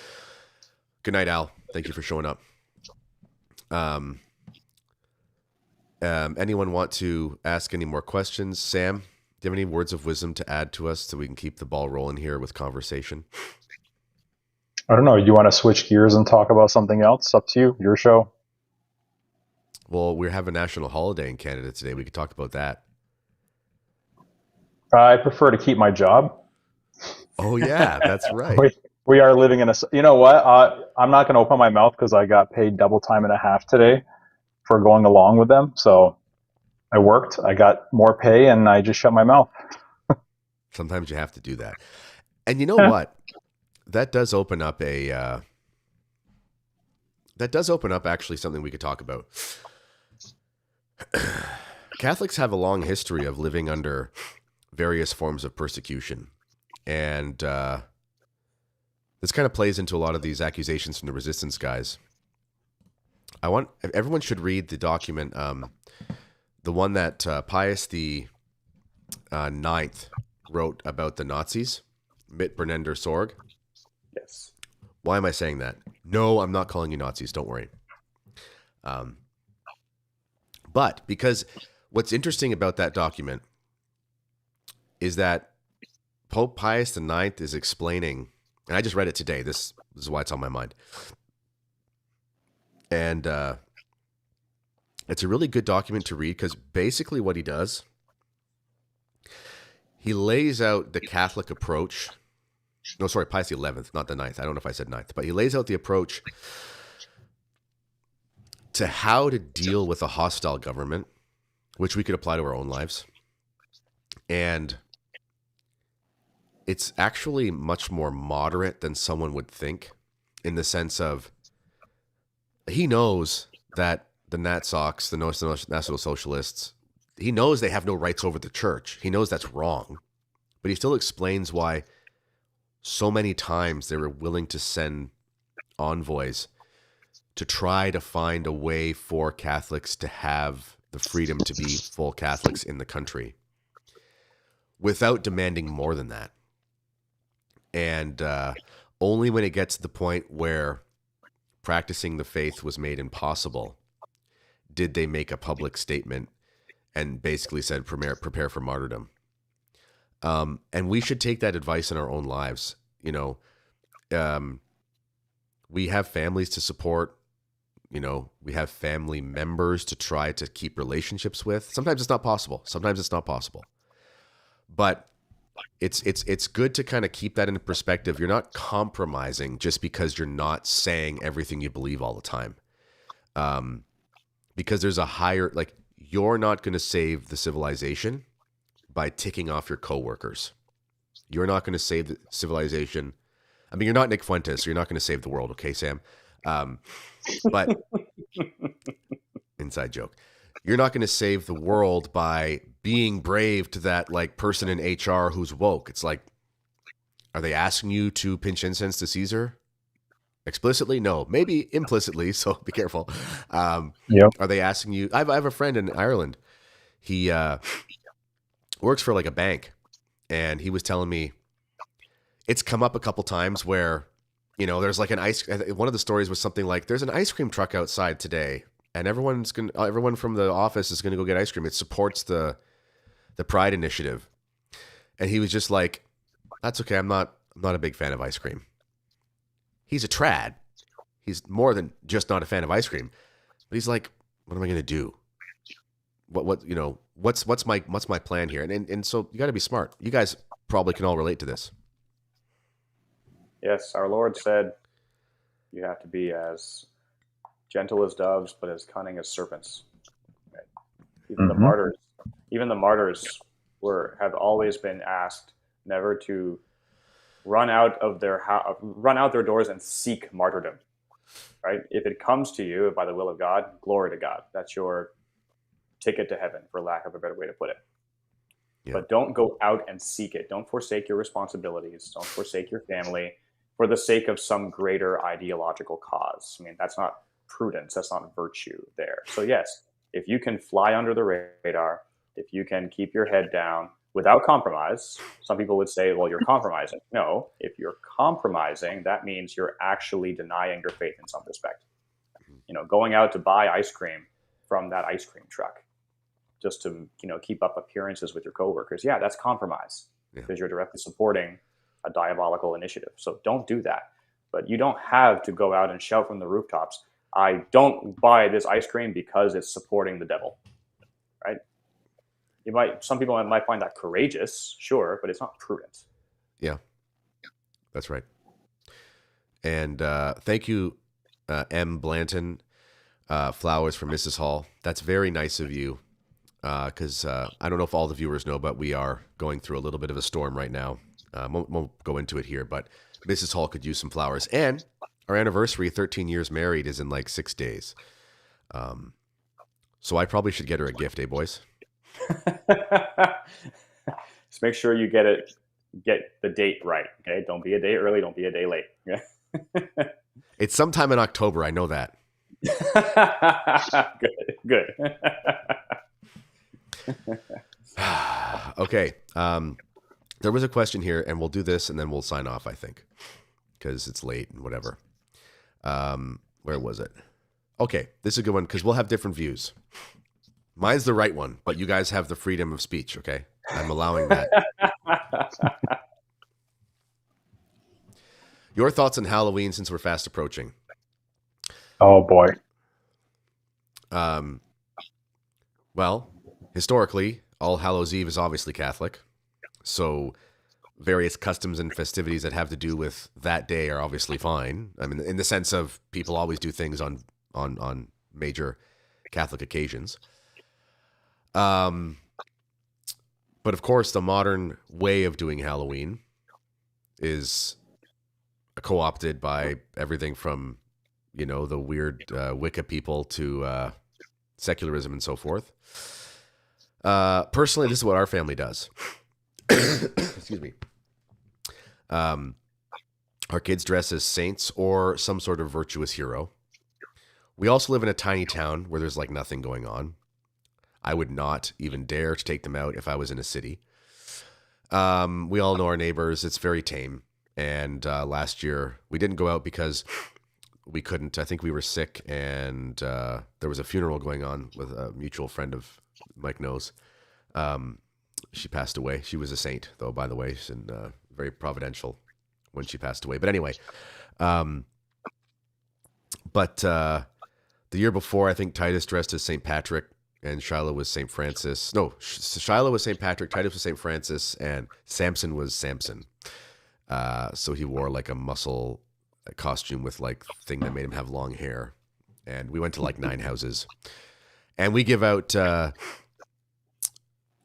Good night, Al. Thank you for showing up. Anyone want to ask any more questions? Sam, do you have any words of wisdom to add to us so we can keep the ball rolling here with conversation? I don't know. You want to switch gears and talk about something else? It's up to you. Your show. Well, we have a national holiday in Canada today. We could talk about that. I prefer to keep my job. Oh, yeah, that's right. We are living in a... You know what? I'm not going to open my mouth because I got paid double time and a half today for going along with them. So I worked. I got more pay, and I just shut my mouth. Sometimes you have to do that. And you know what? That does open up actually something we could talk about. Catholics have a long history of living under various forms of persecution. And this kind of plays into a lot of these accusations from the resistance guys. Everyone should read the document, the one that Pius the Ninth wrote about the Nazis, Mit Brennender Sorg. Yes. Why am I saying that? No, I'm not calling you Nazis. Don't worry. But because what's interesting about that document is that Pope Pius IX is explaining, and I just read it today. This is why it's on my mind. And it's a really good document to read because basically what he does, he lays out the Catholic approach. No, sorry, Pius the 11th, not the 9th. I don't know if I said 9th, but he lays out the approach to how to deal with a hostile government, which we could apply to our own lives. And it's actually much more moderate than someone would think, in the sense of he knows that the Natsocs, the National Socialists, he knows they have no rights over the church. He knows that's wrong, but he still explains why so many times they were willing to send envoys to try to find a way for Catholics to have the freedom to be full Catholics in the country without demanding more than that. And only when it gets to the point where practicing the faith was made impossible did they make a public statement and basically said, prepare for martyrdom. And we should take that advice in our own lives. You know, we have families to support. You know, we have family members to try to keep relationships with. Sometimes it's not possible. But it's good to kind of keep that in perspective. You're not compromising just because you're not saying everything you believe all the time. Because there's a higher, like, you're not going to save the civilization by ticking off your coworkers. You're not going to save the civilization. I mean, you're not Nick Fuentes, so you're not going to save the world, okay, Sam? But inside joke. You're not going to save the world by being brave to that like person in HR who's woke. It's like, are they asking you to pinch incense to Caesar? Explicitly? No. Maybe implicitly, so be careful. Yep. Are they asking you? I have a friend in Ireland. He works for like a bank, and he was telling me it's come up a couple times where, you know, there's like one of the stories was something like, there's an ice cream truck outside today, and everyone from the office is going to go get ice cream. It supports the Pride initiative. And he was just like, that's okay. I'm not a big fan of ice cream. He's a trad. He's more than just not a fan of ice cream. But he's like, what am I going to do? What you know, what's my plan here? And so you got to be smart. You guys probably can all relate to this. Yes, our Lord said you have to be as gentle as doves, but as cunning as serpents. Right? Even the martyrs have always been asked never to run out their doors and seek martyrdom. Right? If it comes to you by the will of God, glory to God. That's your ticket to heaven, for lack of a better way to put it. Yeah. But don't go out and seek it. Don't forsake your responsibilities. Don't forsake your family for the sake of some greater ideological cause. I mean, that's not prudence. That's not virtue there. So yes, if you can fly under the radar, if you can keep your head down without compromise, some people would say, well, you're compromising. No, if you're compromising, that means you're actually denying your faith in some respect. You know, going out to buy ice cream from that ice cream truck just to, you know, keep up appearances with your coworkers. Yeah, that's compromise because you're directly supporting a diabolical initiative. So don't do that. But you don't have to go out and shout from the rooftops, I don't buy this ice cream because it's supporting the devil, right? Some people might find that courageous, sure, but it's not prudent. Yeah, that's right. And thank you, M. Blanton, flowers from Mrs. Hall. That's very nice of you, because I don't know if all the viewers know, but we are going through a little bit of a storm right now. Won't go into it here, but Mrs. Hall could use some flowers. And our anniversary, 13 years married, is in like 6 days. So I probably should get her a gift, eh, boys? Just make sure you get the date right. Okay, don't be a day early, don't be a day late. It's sometime in October. I know that. Good. Okay. There was a question here, and we'll do this, and then we'll sign off, I think, because it's late and whatever. Where was it? Okay, this is a good one, because we'll have different views. Mine's the right one, but you guys have the freedom of speech, okay? I'm allowing that. Your thoughts on Halloween since we're fast approaching? Oh, boy. Well, historically, All Hallows Eve is obviously Catholic. So various customs and festivities that have to do with that day are obviously fine. I mean, in the sense of people always do things on major Catholic occasions. But of course, the modern way of doing Halloween is co-opted by everything from, you know, the weird Wicca people to secularism and so forth. Personally, this is what our family does. Excuse me. Our kids dress as saints or some sort of virtuous hero. We also live in a tiny town where there's like nothing going on. I would not even dare to take them out if I was in a city. We all know our neighbors. It's very tame. And last year we didn't go out because we couldn't. I think we were sick, and there was a funeral going on with a mutual friend of Mike knows. She passed away. She was a saint, though, by the way, and very providential when she passed away. But anyway, but the year before, I think Titus dressed as St. Patrick, and Shiloh was St. Francis. No, Shiloh was St. Patrick, Titus was St. Francis, and Samson was Samson. So he wore like a muscle costume with like thing that made him have long hair. And we went to like 9 houses. And we give out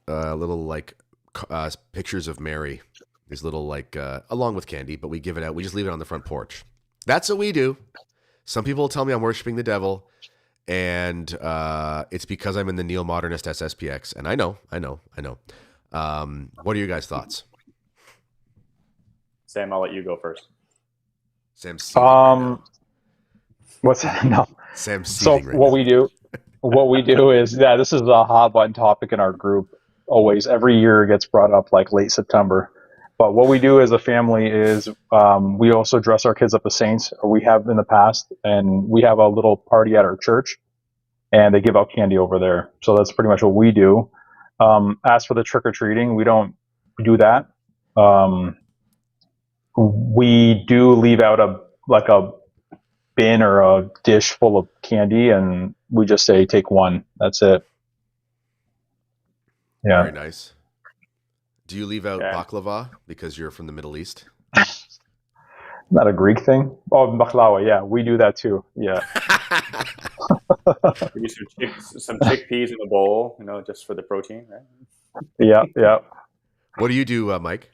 little like pictures of Mary. These little like, along with candy, but we give it out. We just leave it on the front porch. That's what we do. Some people tell me I'm worshiping the devil. And it's because I'm in the neo-modernist SSPX. And I know. What are your guys' thoughts? Sam, I'll let you go first. Sam's seething right now. What's that? No. Sam's So seething right what now. we do is, this is a hot button topic in our group. Always, every year it gets brought up like late September. But what we do as a family is we also dress our kids up as saints, or we have in the past, and we have a little party at our church, and they give out candy over there. So that's pretty much what we do. As for the trick-or-treating, we don't do that. We do leave out a bin or a dish full of candy, and we just say, take one. That's it. Yeah. Very nice. Do you leave out baklava because you're from the Middle East? Not a Greek thing? Oh, baklava. Yeah, we do that too. Yeah. We use some chickpeas in a bowl, just for the protein, right? Yeah. What do you do, Mike?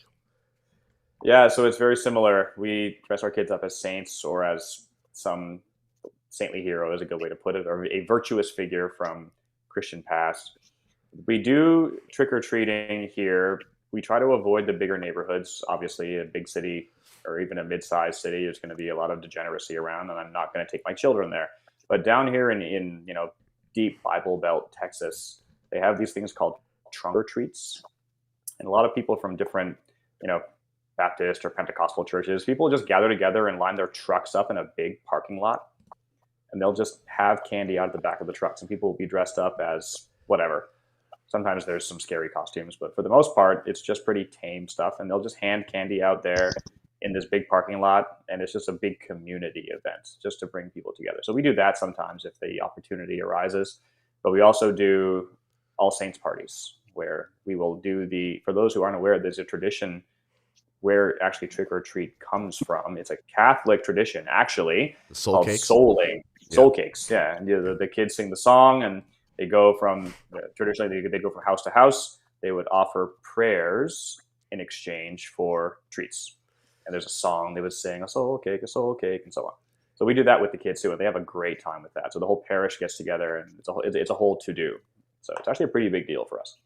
Yeah, so it's very similar. We dress our kids up as saints or as some saintly hero, is a good way to put it, or a virtuous figure from Christian past. We do trick-or-treating here. We try to avoid the bigger neighborhoods. Obviously, a big city or even a mid-sized city, there's going to be a lot of degeneracy around, and I'm not going to take my children there. But down here in deep Bible Belt, Texas, they have these things called trunk or treats. And a lot of people from different, Baptist or Pentecostal churches, people just gather together and line their trucks up in a big parking lot, and they'll just have candy out of the back of the trucks, and people will be dressed up as whatever. Sometimes there's some scary costumes, but for the most part, it's just pretty tame stuff, and they'll just hand candy out there in this big parking lot, and it's just a big community event just to bring people together. So we do that sometimes if the opportunity arises, but we also do All Saints parties where we will do for those who aren't aware, there's a tradition where actually trick or treat comes from. It's a Catholic tradition, actually, Soul cakes. Soul cakes. Yeah, and the kids sing the song, and they go from traditionally they go from house to house. They would offer prayers in exchange for treats, and there's a song they would sing, a soul cake, and so on. So we do that with the kids too, and they have a great time with that. So the whole parish gets together, and it's a whole to do. So it's actually a pretty big deal for us.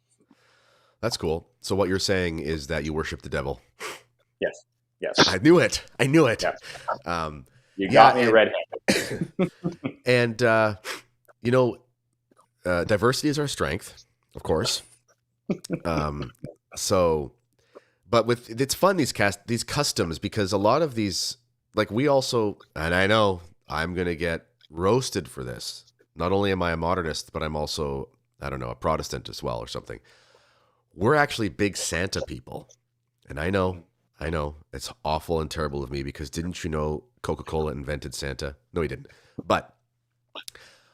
That's cool. So what you're saying is that you worship the devil. Yes. I knew it. Yeah. You got me red-handed. And, diversity is our strength, of course. But it's fun, these customs, because a lot of these, like we also, and I know I'm going to get roasted for this. Not only am I a modernist, but I'm also, I don't know, a Protestant as well or something. We're actually big Santa people. And I know it's awful and terrible of me, because didn't you know Coca-Cola invented Santa? No, he didn't. But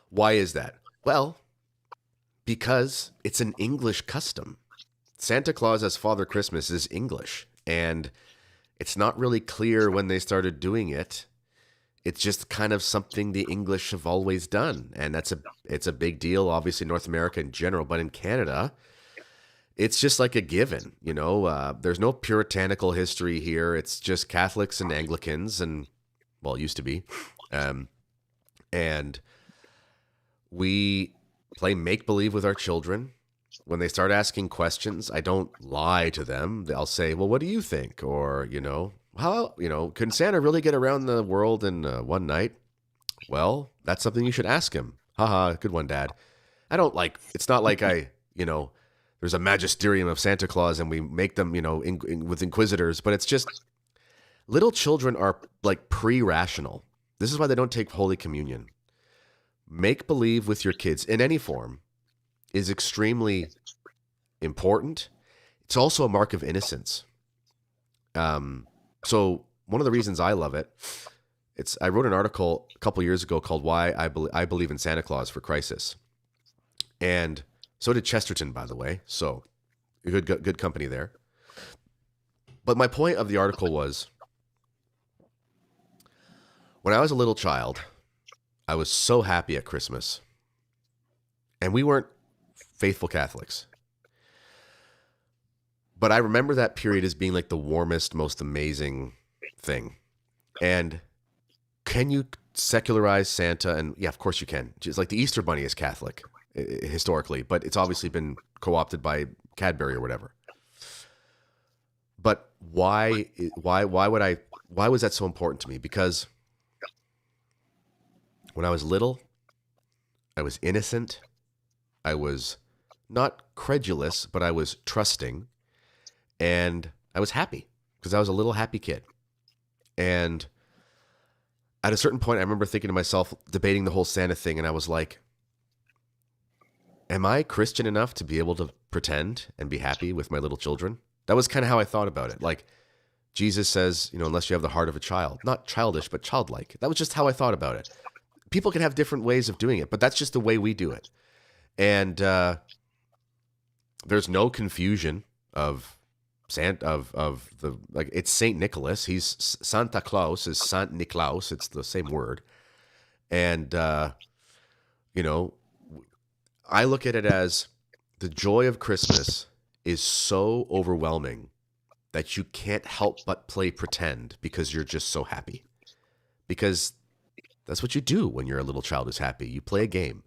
why is that? Well, because it's an English custom. Santa Claus as Father Christmas is English, and it's not really clear when they started doing it. It's just kind of something the English have always done, and it's a big deal, obviously, in North America in general, but in Canada, it's just like a given, there's no puritanical history here. It's just Catholics and Anglicans, and, well, it used to be. And we play make-believe with our children. When they start asking questions, I don't lie to them. I'll say, well, what do you think? Or, how, can Santa really get around the world in one night? Well, that's something you should ask him. Haha, good one, Dad. It's not like there's a magisterium of Santa Claus and we make them, with inquisitors, but it's just little children are like pre-rational. This is why they don't take Holy Communion. Make believe with your kids in any form is extremely important. It's also a mark of innocence. So one of the reasons I love it, I wrote an article a couple years ago called "Why I Believe in Santa Claus for Crisis," and so did Chesterton, by the way. So good company there. But my point of the article was, when I was a little child, I was so happy at Christmas. And we weren't faithful Catholics. But I remember that period as being like the warmest, most amazing thing. And can you secularize Santa? And yeah, of course you can. Just like the Easter Bunny is Catholic historically, but it's obviously been co-opted by Cadbury or whatever. But why was that so important to me? Because when I was little, I was innocent. I was not credulous, but I was trusting. And I was happy because I was a little happy kid. And at a certain point, I remember thinking to myself, debating the whole Santa thing, and I was like, am I Christian enough to be able to pretend and be happy with my little children? That was kind of how I thought about it. Like, Jesus says, unless you have the heart of a child. Not childish, but childlike. That was just how I thought about it. People can have different ways of doing it, but that's just the way we do it. And there's no confusion of it's Saint Nicholas. He's Santa Claus is Saint Niklaus. It's the same word. And I look at it as the joy of Christmas is so overwhelming that you can't help but play pretend because you're just so happy. Because that's what you do when you're a little child who's happy. You play a game.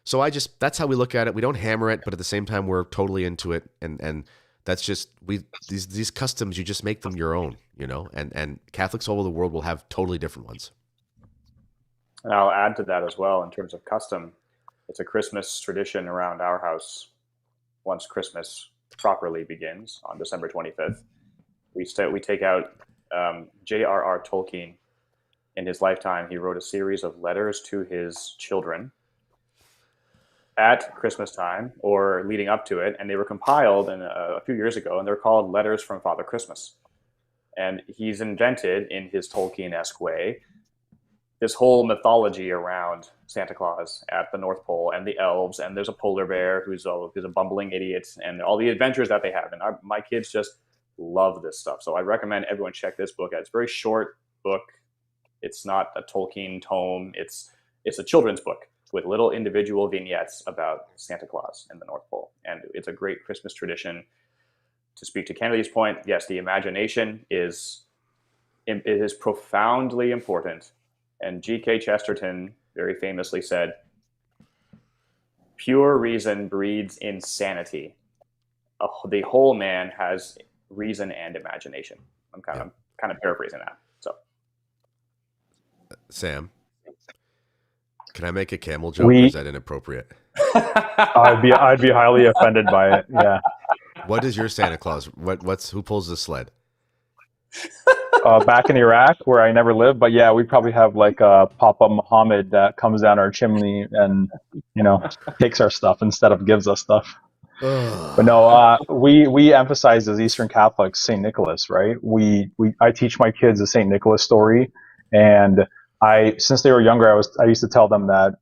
So that's how we look at it. We don't hammer it, but at the same time, we're totally into it. And that's just, these customs, you just make them your own, and Catholics all over the world will have totally different ones. And I'll add to that as well in terms of custom. It's a Christmas tradition around our house. Once Christmas properly begins on December 25th, we take out J.R.R. Tolkien. In his lifetime, he wrote a series of letters to his children at Christmas time or leading up to it, and they were compiled a few years ago, and they're called Letters from Father Christmas. And he's invented, in his Tolkien-esque way, this whole mythology around Santa Claus at the North Pole and the elves, and there's a polar bear who's a bumbling idiot, and all the adventures that they have. And my kids just love this stuff. So I recommend everyone check this book out. It's a very short book. It's not a Tolkien tome. It's a children's book with little individual vignettes about Santa Claus and the North Pole. And it's a great Christmas tradition. To speak to Kennedy's point, yes, the imagination is profoundly important. And G.K. Chesterton very famously said, "Pure reason breeds insanity. The whole man has reason and imagination." I'm kind of paraphrasing that. So, Sam, can I make a camel joke, or is that inappropriate? I'd be highly offended by it. Yeah. What is your Santa Claus? Who pulls the sled? Back in Iraq, where I never lived, but yeah, we probably have like a Papa Muhammad that comes down our chimney and takes our stuff instead of gives us stuff. But no, we emphasize as Eastern Catholics Saint Nicholas, right? I teach my kids the Saint Nicholas story, and since they were younger, I used to tell them that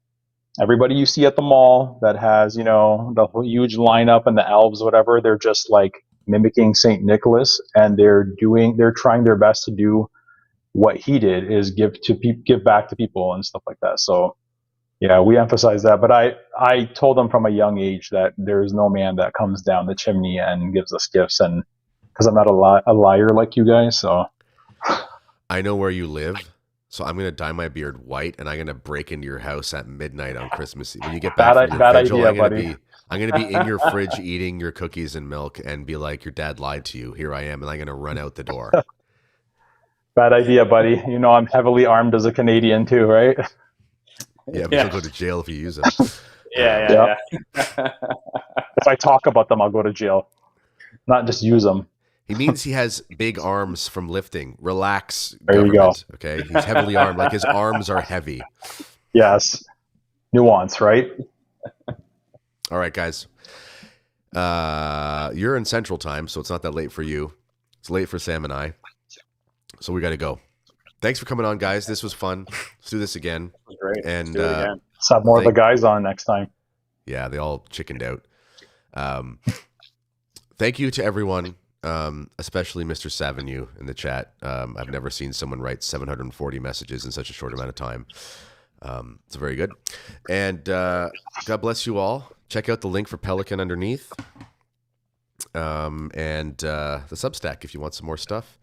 everybody you see at the mall that has the huge lineup and the elves, whatever, they're just like mimicking Saint Nicholas, and they're trying their best to do what he did, is give back to people and stuff like that. So yeah, we emphasize that. But I told them from a young age that there's no man that comes down the chimney and gives us gifts, and because I'm not a liar like you guys. So I know where you live, so I'm gonna dye my beard white, and I'm gonna break into your house at midnight on Christmas Eve. When you get back from your vigil, I'm gonna be in your fridge eating your cookies and milk, and be like, "Your dad lied to you. Here I am," and I'm gonna run out the door. Bad idea, buddy. I'm heavily armed as a Canadian too, right? Yeah, but you'll go to jail if you use them. Yeah. If I talk about them, I'll go to jail. Not just use them. He means he has big arms from lifting. Relax, There you government. Okay, he's heavily armed. Like his arms are heavy. Yes. Nuance, right? All right, guys. You're in Central Time, so it's not that late for you. It's late for Sam and I. So we got to go. Thanks for coming on, guys. This was fun. Let's do this again. It was great. And Let's do it again. Let's have more of the guys on next time. Yeah, they all chickened out. Thank you to everyone, especially Mr. Savigny in the chat. I've never seen someone write 740 messages in such a short amount of time. It's very good. And God bless you all. Check out the link for Pelican underneath. And the Substack if you want some more stuff.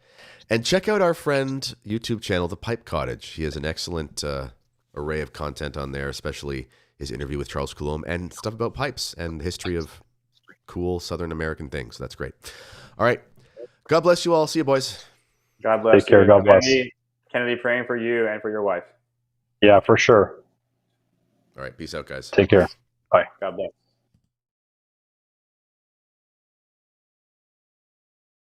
And check out our friend YouTube channel, The Pipe Cottage. He has an excellent array of content on there, especially his interview with Charles Coulomb and stuff about pipes and the history of cool Southern American things. So that's great. All right. God bless you all. See you, boys. God bless Take care. you. God bless. Kennedy, praying for you and for your wife. Yeah, for sure. All right. Peace out, guys. Take care. Bye. God bless.